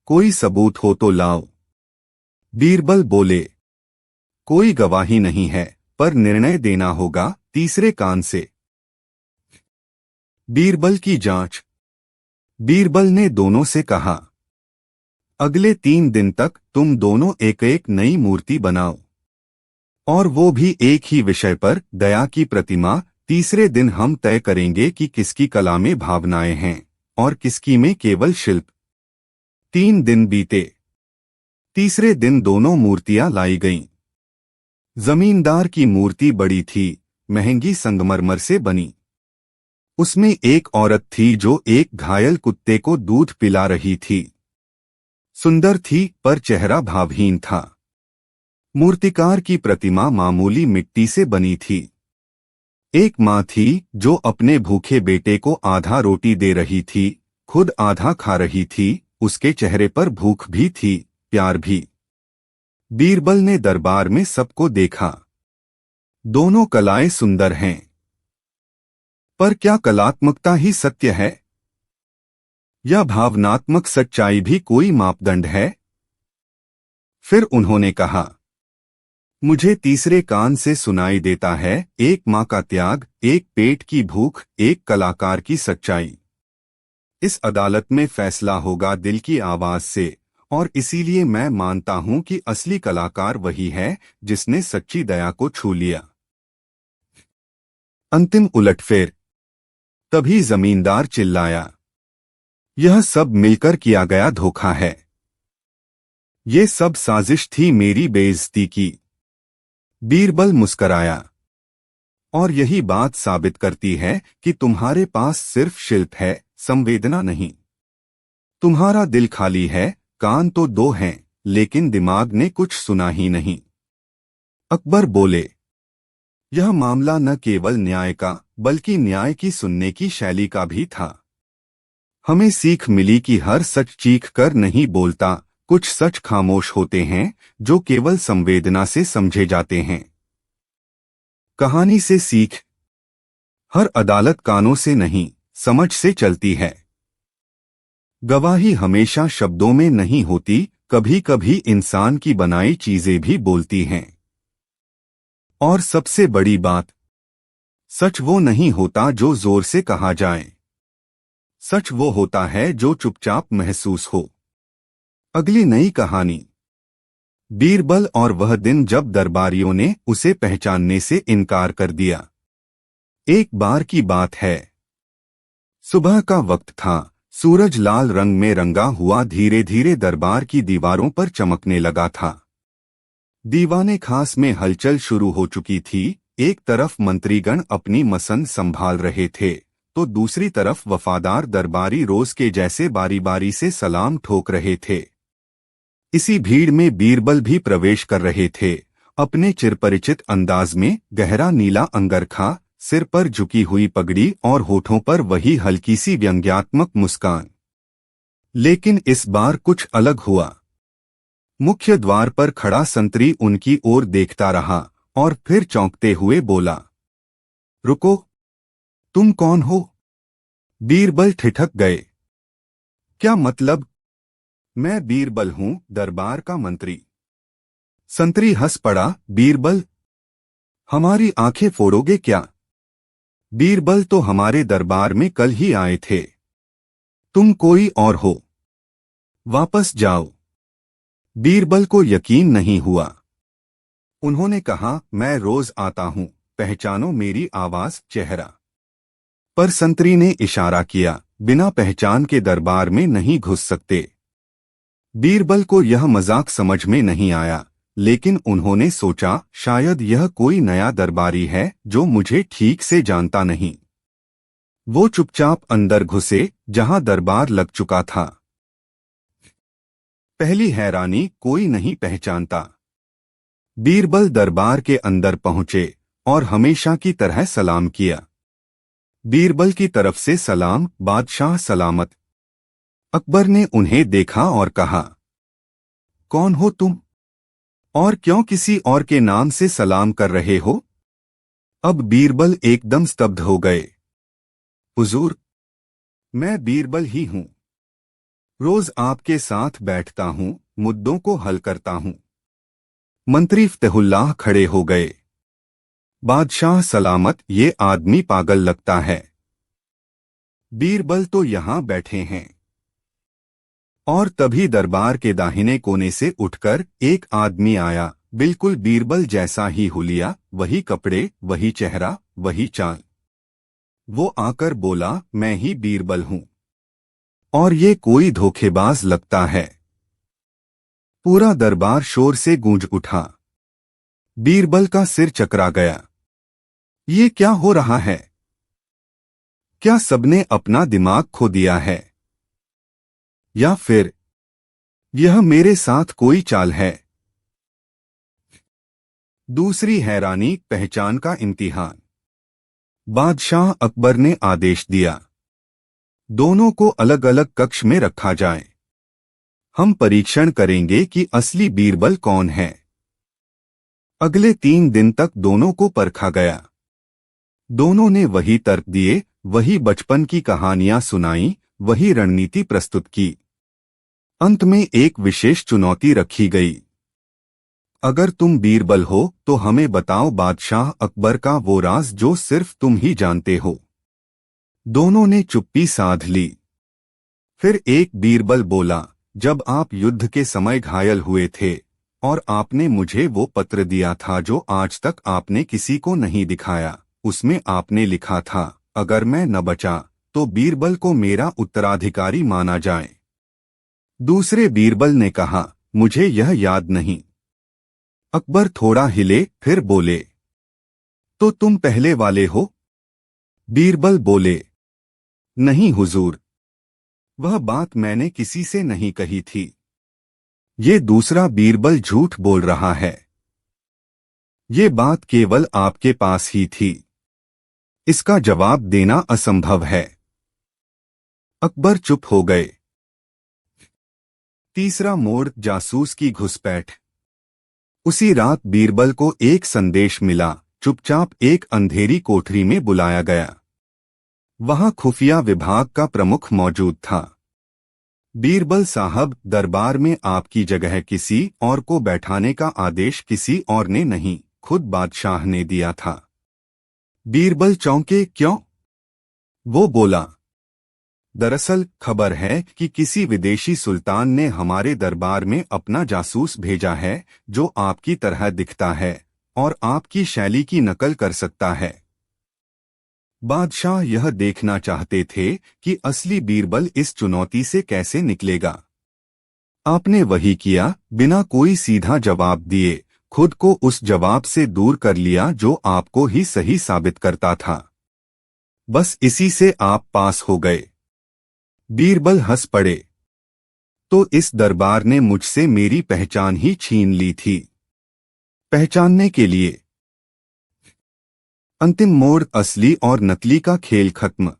कोई सबूत हो तो लाओ। बीरबल बोले, कोई गवाही नहीं है, पर निर्णय देना होगा तीसरे कान से। बीरबल की जांच। बीरबल ने दोनों से कहा, अगले 3 दिन तक तुम दोनों एक एक नई मूर्ति बनाओ, और वो भी एक ही विषय पर, दया की प्रतिमा। तीसरे दिन हम तय करेंगे कि किसकी कला में भावनाएं हैं और किसकी में केवल शिल्प। 3 दिन बीते। तीसरे दिन दोनों मूर्तियां लाई गईं। जमींदार की मूर्ति बड़ी थी, महंगी संगमरमर से बनी। उसमें एक औरत थी जो एक घायल कुत्ते को दूध पिला रही थी। सुंदर थी पर चेहरा भावहीन था। मूर्तिकार की प्रतिमा मामूली मिट्टी से बनी थी। एक माँ थी जो अपने भूखे बेटे को आधा रोटी दे रही थी, खुद आधा खा रही थी। उसके चेहरे पर भूख भी थी, प्यार भी। बीरबल ने दरबार में सबको देखा। दोनों कलाएं सुंदर हैं, पर क्या कलात्मकता ही सत्य है, या भावनात्मक सच्चाई भी कोई मापदंड है? फिर उन्होंने कहा, मुझे तीसरे कान से सुनाई देता है, एक माँ का त्याग, एक पेट की भूख, एक कलाकार की सच्चाई। इस अदालत में फैसला होगा दिल की आवाज से, और इसीलिए मैं मानता हूं कि असली कलाकार वही है जिसने सच्ची दया को छू लिया। अंतिम उलटफेर। तभी जमींदार चिल्लाया, यह सब मिलकर किया गया धोखा है। ये सब साजिश थी मेरी बेइज्जती की। बीरबल मुस्कराया, और यही बात साबित करती है कि तुम्हारे पास सिर्फ शिल्प है, संवेदना नहीं। तुम्हारा दिल खाली है, कान तो 2 हैं, लेकिन दिमाग ने कुछ सुना ही नहीं। अकबर बोले, यह मामला न केवल न्याय का, बल्कि न्याय की सुनने की शैली का भी था। हमें सीख मिली कि हर सच चीख कर नहीं बोलता, कुछ सच खामोश होते हैं जो केवल संवेदना से समझे जाते हैं। कहानी से सीख। हर अदालत कानों से नहीं, समझ से चलती है। गवाही हमेशा शब्दों में नहीं होती, कभी कभी इंसान की बनाई चीजें भी बोलती हैं। और सबसे बड़ी बात, सच वो नहीं होता जो जोर से कहा जाए। सच वो होता है जो चुपचाप महसूस हो। अगली नई कहानी। बीरबल और वह दिन जब दरबारियों ने उसे पहचानने से इनकार कर दिया। एक बार की बात है। सुबह का वक्त था। सूरज लाल रंग में रंगा हुआ धीरे धीरे दरबार की दीवारों पर चमकने लगा था। दीवाने खास में हलचल शुरू हो चुकी थी। एक तरफ मंत्रीगण अपनी मसंद संभाल रहे थे, तो दूसरी तरफ वफादार दरबारी रोज के जैसे बारी बारी से सलाम ठोक रहे थे। इसी भीड़ में बीरबल भी प्रवेश कर रहे थे, अपने चिरपरिचित अंदाज में, गहरा नीला अंगरखा, सिर पर झुकी हुई पगड़ी और होठों पर वही हल्की सी व्यंग्यात्मक मुस्कान। लेकिन इस बार कुछ अलग हुआ। मुख्य द्वार पर खड़ा संतरी उनकी ओर देखता रहा और फिर चौंकते हुए बोला, रुको, तुम कौन हो? बीरबल ठिठक गए। क्या मतलब? मैं बीरबल हूं, दरबार का मंत्री। संतरी हंस पड़ा। बीरबल, हमारी आंखें फोड़ोगे क्या? बीरबल तो हमारे दरबार में कल ही आए थे। तुम कोई और हो। वापस जाओ। बीरबल को यकीन नहीं हुआ। उन्होंने कहा, मैं रोज आता हूं, पहचानो मेरी आवाज, चेहरा। पर संतरी ने इशारा किया, बिना पहचान के दरबार में नहीं घुस सकते। बीरबल को यह मजाक समझ में नहीं आया, लेकिन उन्होंने सोचा शायद यह कोई नया दरबारी है जो मुझे ठीक से जानता नहीं। वो चुपचाप अंदर घुसे जहां दरबार लग चुका था। पहली हैरानी, कोई नहीं पहचानता। बीरबल दरबार के अंदर पहुंचे और हमेशा की तरह सलाम किया। बीरबल की तरफ से सलाम, बादशाह सलामत। अकबर ने उन्हें देखा और कहा, कौन हो तुम? और क्यों किसी और के नाम से सलाम कर रहे हो? अब बीरबल एकदम स्तब्ध हो गए। हुजूर, मैं बीरबल ही हूं। रोज आपके साथ बैठता हूं, मुद्दों को हल करता हूं। मंत्री फतेहुल्लाह खड़े हो गए। बादशाह सलामत, ये आदमी पागल लगता है। बीरबल तो यहां बैठे हैं। और तभी दरबार के दाहिने कोने से उठकर एक आदमी आया, बिल्कुल बीरबल जैसा ही हुलिया, वही कपड़े, वही चेहरा, वही चाल। वो आकर बोला, मैं ही बीरबल हूं। और ये कोई धोखेबाज लगता है। पूरा दरबार शोर से गूंज उठा। बीरबल का सिर चकरा गया। ये क्या हो रहा है? क्या सबने अपना दिमाग खो दिया है? या फिर यह मेरे साथ कोई चाल है? दूसरी हैरानी, पहचान का इम्तिहान। बादशाह अकबर ने आदेश दिया, दोनों को अलग अलग कक्ष में रखा जाए। हम परीक्षण करेंगे कि असली बीरबल कौन है। अगले 3 दिन तक दोनों को परखा गया। दोनों ने वही तर्क दिए, वही बचपन की कहानियां सुनाई, वही रणनीति प्रस्तुत की। अंत में एक विशेष चुनौती रखी गई। अगर तुम बीरबल हो तो हमें बताओ बादशाह अकबर का वो राज जो सिर्फ तुम ही जानते हो। दोनों ने चुप्पी साध ली। फिर एक बीरबल बोला, जब आप युद्ध के समय घायल हुए थे और आपने मुझे वो पत्र दिया था जो आज तक आपने किसी को नहीं दिखाया, उसमें आपने लिखा था, अगर मैं न बचा तो बीरबल को मेरा उत्तराधिकारी माना जाए। दूसरे बीरबल ने कहा, मुझे यह याद नहीं। अकबर थोड़ा हिले, फिर बोले, तो तुम पहले वाले हो? बीरबल बोले, नहीं हुजूर, वह बात मैंने किसी से नहीं कही थी। ये दूसरा बीरबल झूठ बोल रहा है। ये बात केवल आपके पास ही थी। इसका जवाब देना असंभव है। अकबर चुप हो गए। तीसरा मोड़, जासूस की घुसपैठ। उसी रात बीरबल को एक संदेश मिला, चुपचाप एक अंधेरी कोठरी में बुलाया गया। वहां खुफिया विभाग का प्रमुख मौजूद था। बीरबल साहब, दरबार में आपकी जगह किसी और को बैठाने का आदेश किसी और ने नहीं, खुद बादशाह ने दिया था। बीरबल चौंके, क्यों? वो बोला, दरअसल खबर है कि किसी विदेशी सुल्तान ने हमारे दरबार में अपना जासूस भेजा है जो आपकी तरह दिखता है और आपकी शैली की नकल कर सकता है। बादशाह यह देखना चाहते थे कि असली बीरबल इस चुनौती से कैसे निकलेगा। आपने वही किया, बिना कोई सीधा जवाब दिए खुद को उस जवाब से दूर कर लिया जो आपको ही सही साबित करता था। बस इसी से आप पास हो गए। बीरबल हंस पड़े, तो इस दरबार ने मुझसे मेरी पहचान ही छीन ली थी। पहचानने के लिए अंतिम मोड़, असली और नकली का खेल खत्म।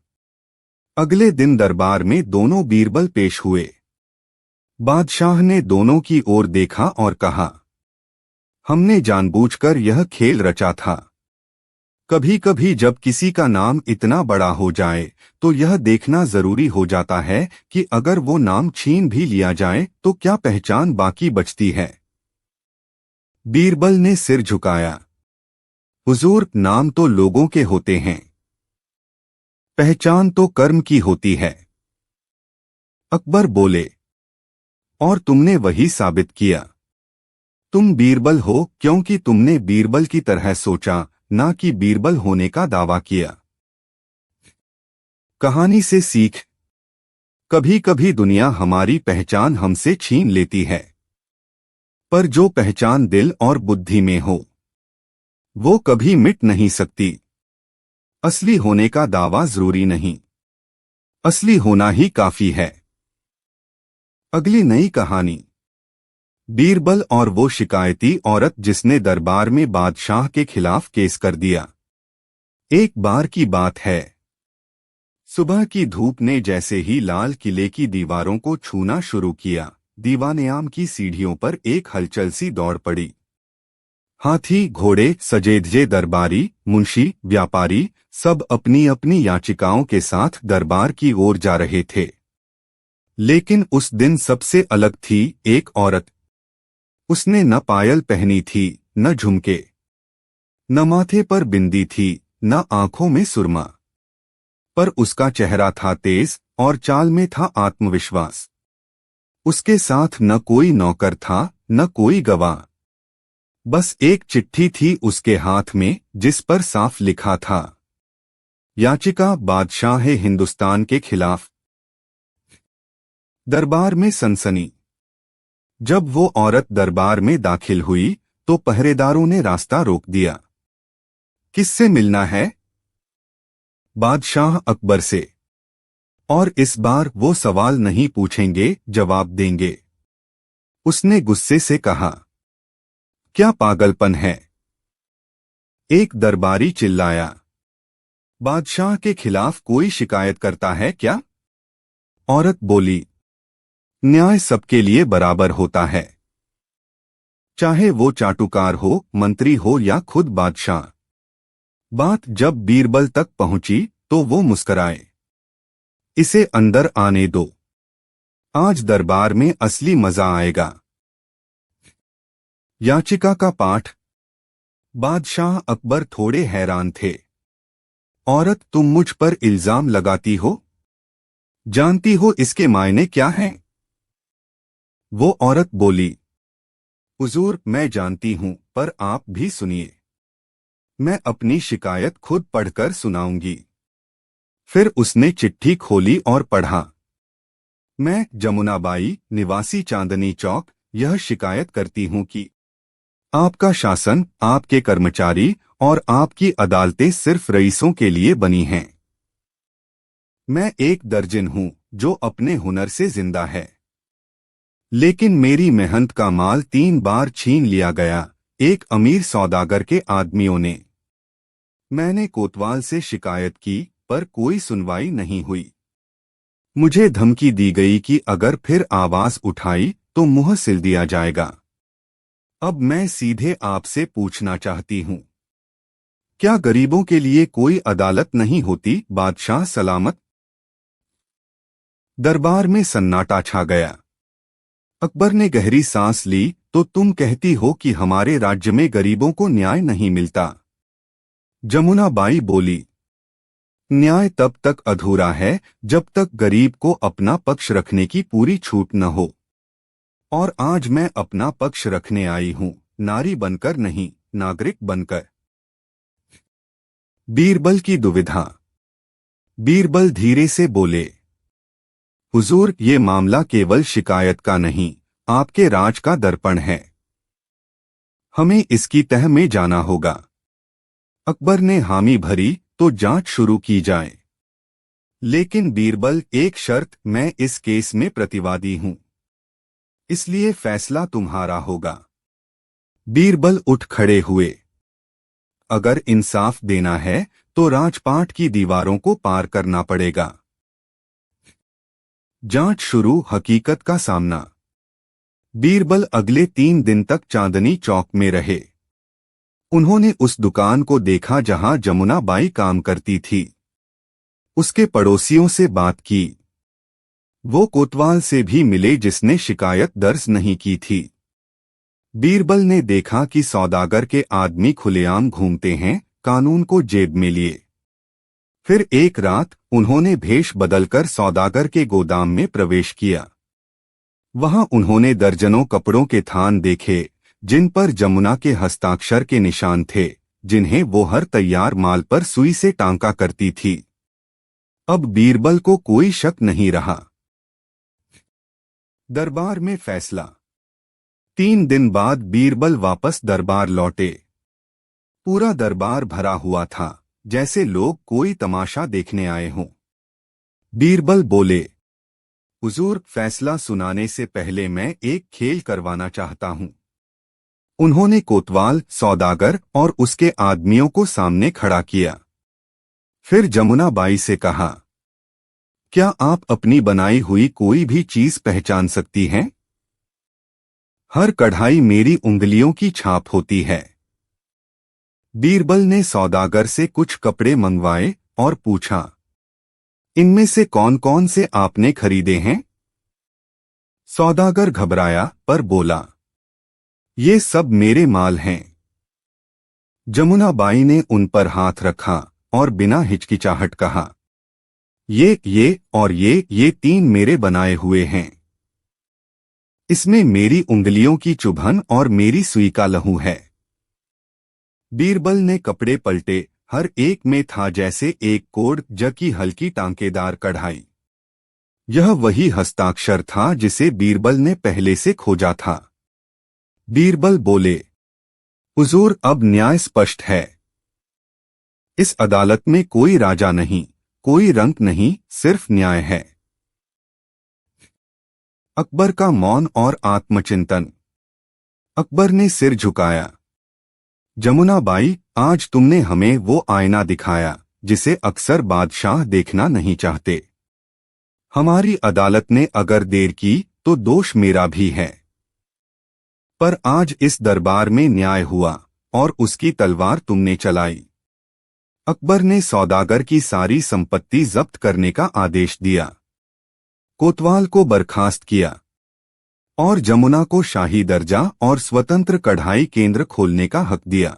अगले दिन दरबार में दोनों बीरबल पेश हुए। बादशाह ने दोनों की ओर देखा और कहा, हमने जानबूझकर यह खेल रचा था। कभी कभी जब किसी का नाम इतना बड़ा हो जाए तो यह देखना जरूरी हो जाता है कि अगर वो नाम छीन भी लिया जाए तो क्या पहचान बाकी बचती है। बीरबल ने सिर झुकाया। हुजूर, नाम तो लोगों के होते हैं, पहचान तो कर्म की होती है। अकबर बोले, और तुमने वही साबित किया। तुम बीरबल हो क्योंकि तुमने बीरबल की तरह सोचा, ना कि बीरबल होने का दावा किया। कहानी से सीख। कभी कभी दुनिया हमारी पहचान हमसे छीन लेती है, पर जो पहचान दिल और बुद्धि में हो वो कभी मिट नहीं सकती। असली होने का दावा जरूरी नहीं, असली होना ही काफी है। अगली नई कहानी, बीरबल और वो शिकायती औरत जिसने दरबार में बादशाह के खिलाफ केस कर दिया। एक बार की बात है, सुबह की धूप ने जैसे ही लाल किले की दीवारों को छूना शुरू किया, दीवाने-आम की सीढ़ियों पर एक हलचल सी दौड़ पड़ी। हाथी, घोड़े, सजेधजे दरबारी, मुंशी, व्यापारी सब अपनी अपनी याचिकाओं के साथ दरबार की ओर जा रहे थे। लेकिन उस दिन सबसे अलग थी एक औरत। उसने न पायल पहनी थी, न झुमके, न माथे पर बिंदी थी, न आंखों में सुरमा, पर उसका चेहरा था तेज और चाल में था आत्मविश्वास। उसके साथ न कोई नौकर था, न कोई गवाह। बस एक चिट्ठी थी उसके हाथ में जिस पर साफ लिखा था, याचिका बादशाह हिंदुस्तान के खिलाफ। दरबार में सनसनी। जब वो औरत दरबार में दाखिल हुई तो पहरेदारों ने रास्ता रोक दिया। किससे मिलना है? बादशाह अकबर से। और इस बार वो सवाल नहीं पूछेंगे, जवाब देंगे। उसने गुस्से से कहा, क्या पागलपन है? एक दरबारी चिल्लाया, बादशाह के खिलाफ कोई शिकायत करता है क्या? औरत बोली, न्याय सबके लिए बराबर होता है, चाहे वो चाटुकार हो, मंत्री हो या खुद बादशाह। बात जब बीरबल तक पहुंची तो वो मुस्कराए। इसे अंदर आने दो, आज दरबार में असली मजा आएगा। याचिका का पाठ। बादशाह अकबर थोड़े हैरान थे। औरत, तुम मुझ पर इल्जाम लगाती हो? जानती हो इसके मायने क्या हैं? वो औरत बोली, हुजूर, मैं जानती हूं, पर आप भी सुनिए। मैं अपनी शिकायत खुद पढ़कर सुनाऊंगी। फिर उसने चिट्ठी खोली और पढ़ा। मैं जमुनाबाई, निवासी चांदनी चौक, यह शिकायत करती हूं कि आपका शासन, आपके कर्मचारी और आपकी अदालतें सिर्फ रईसों के लिए बनी हैं। मैं एक दर्जन हूं जो अपने हुनर से जिंदा है, लेकिन मेरी मेहनत का माल 3 बार छीन लिया गया, एक अमीर सौदागर के आदमियों ने। मैंने कोतवाल से शिकायत की, पर कोई सुनवाई नहीं हुई। मुझे धमकी दी गई कि अगर फिर आवाज उठाई तो मुंह सिल दिया जाएगा। अब मैं सीधे आपसे पूछना चाहती हूं, क्या गरीबों के लिए कोई अदालत नहीं होती? बादशाह सलामत। दरबार में सन्नाटा छा गया। अकबर ने गहरी सांस ली, तो तुम कहती हो कि हमारे राज्य में गरीबों को न्याय नहीं मिलता? जमुनाबाई बोली, न्याय तब तक अधूरा है जब तक गरीब को अपना पक्ष रखने की पूरी छूट न हो। और आज मैं अपना पक्ष रखने आई हूं, नारी बनकर नहीं, नागरिक बनकर। बीरबल की दुविधा। बीरबल धीरे से बोले, हुजूर, ये मामला केवल शिकायत का नहीं, आपके राज का दर्पण है। हमें इसकी तह में जाना होगा। अकबर ने हामी भरी, तो जांच शुरू की जाए। लेकिन बीरबल, एक शर्त, मैं इस केस में प्रतिवादी हूं, इसलिए फैसला तुम्हारा होगा। बीरबल उठ खड़े हुए। अगर इंसाफ देना है तो राजपाट की दीवारों को पार करना पड़ेगा। जांच शुरू, हकीकत का सामना। बीरबल अगले 3 दिन तक चांदनी चौक में रहे। उन्होंने उस दुकान को देखा जहां जमुनाबाई काम करती थी। उसके पड़ोसियों से बात की। वो कोतवाल से भी मिले जिसने शिकायत दर्ज नहीं की थी। बीरबल ने देखा कि सौदागर के आदमी खुलेआम घूमते हैं, कानून को जेब में लिए। फिर एक रात उन्होंने भेष बदलकर सौदागर के गोदाम में प्रवेश किया। वहां उन्होंने दर्जनों कपड़ों के थान देखे, जिन पर जमुना के हस्ताक्षर के निशान थे, जिन्हें वो हर तैयार माल पर सुई से टांका करती थी। अब बीरबल को कोई शक नहीं रहा। दरबार में फैसला। 3 दिन बाद बीरबल वापस दरबार लौटे। पूरा दरबार भरा हुआ था, जैसे लोग कोई तमाशा देखने आए हों। बीरबल बोले, हुजूर, फैसला सुनाने से पहले मैं एक खेल करवाना चाहता हूं। उन्होंने कोतवाल, सौदागर और उसके आदमियों को सामने खड़ा किया। फिर जमुना बाई से कहा, क्या आप अपनी बनाई हुई कोई भी चीज पहचान सकती हैं? हर कढ़ाई मेरी उंगलियों की छाप होती है। बीरबल ने सौदागर से कुछ कपड़े मंगवाए और पूछा, इनमें से कौन कौन से आपने खरीदे हैं? सौदागर घबराया पर बोला, ये सब मेरे माल हैं। जमुना बाई ने उन पर हाथ रखा और बिना हिचकिचाहट कहा, ये और ये 3 मेरे बनाए हुए हैं। इसमें मेरी उंगलियों की चुभन और मेरी सुई का लहू है। बीरबल ने कपड़े पलटे, हर एक में था जैसे एक कोड ज की हल्की टांकेदार कढ़ाई। यह वही हस्ताक्षर था जिसे बीरबल ने पहले से खोजा था। बीरबल बोले, हुजूर, अब न्याय स्पष्ट है। इस अदालत में कोई राजा नहीं, कोई रंक नहीं, सिर्फ न्याय है। अकबर का मौन और आत्मचिंतन। अकबर ने सिर झुकाया। जमुना बाई, आज तुमने हमें वो आईना दिखाया जिसे अक्सर बादशाह देखना नहीं चाहते। हमारी अदालत ने अगर देर की तो दोष मेरा भी है, पर आज इस दरबार में न्याय हुआ और उसकी तलवार तुमने चलाई। अकबर ने सौदागर की सारी संपत्ति जब्त करने का आदेश दिया, कोतवाल को बर्खास्त किया और जमुना को शाही दर्जा और स्वतंत्र कढ़ाई केंद्र खोलने का हक दिया।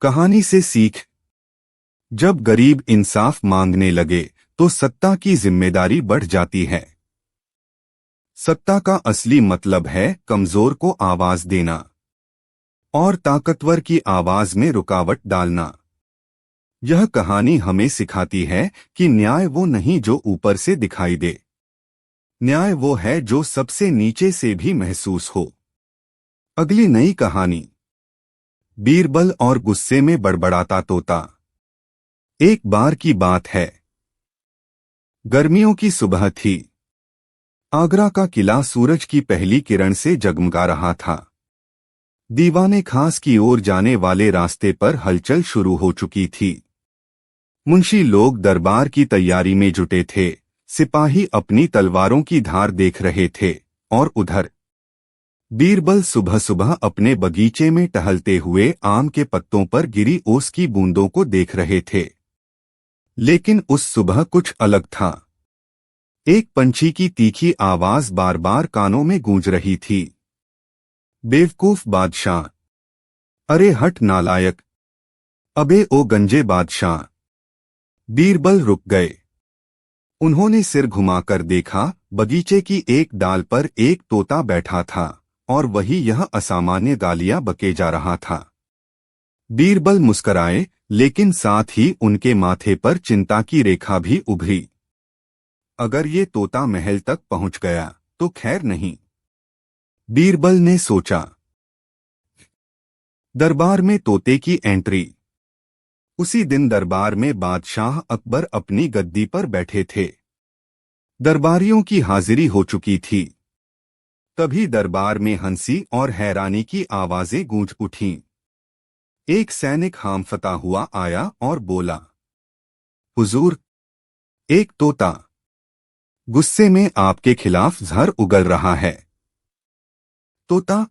कहानी से सीख। जब गरीब इंसाफ मांगने लगे तो सत्ता की जिम्मेदारी बढ़ जाती है। सत्ता का असली मतलब है कमजोर को आवाज देना और ताकतवर की आवाज में रुकावट डालना। यह कहानी हमें सिखाती है कि न्याय वो नहीं जो ऊपर से दिखाई दे, न्याय वो है जो सबसे नीचे से भी महसूस हो। अगली नई कहानी, बीरबल और गुस्से में बड़बड़ाता तोता। एक बार की बात है, गर्मियों की सुबह थी। आगरा का किला सूरज की पहली किरण से जगमगा रहा था। दीवाने खास की ओर जाने वाले रास्ते पर हलचल शुरू हो चुकी थी। मुंशी लोग दरबार की तैयारी में जुटे थे, सिपाही अपनी तलवारों की धार देख रहे थे और उधर बीरबल सुबह सुबह अपने बगीचे में टहलते हुए आम के पत्तों पर गिरी ओस की बूंदों को देख रहे थे। लेकिन उस सुबह कुछ अलग था। एक पंछी की तीखी आवाज बार बार कानों में गूंज रही थी, बेवकूफ बादशाह, अरे हट नालायक, अबे ओ गंजे बादशाह। बीरबल रुक गए। उन्होंने सिर घुमाकर देखा, बगीचे की एक डाल पर एक तोता बैठा था और वही यह असामान्य गालियां बके जा रहा था। बीरबल मुस्कराए, लेकिन साथ ही उनके माथे पर चिंता की रेखा भी उभरी। अगर ये तोता महल तक पहुंच गया तो खैर नहीं, बीरबल ने सोचा। दरबार में तोते की एंट्री। उसी दिन दरबार में बादशाह अकबर अपनी गद्दी पर बैठे थे। दरबारियों की हाजिरी हो चुकी थी। तभी दरबार में हंसी और हैरानी की आवाजें गूंज उठीं। एक सैनिक हांफता हुआ आया और बोला, हुजूर, एक तोता गुस्से में आपके खिलाफ जहर उगल रहा है। तोता?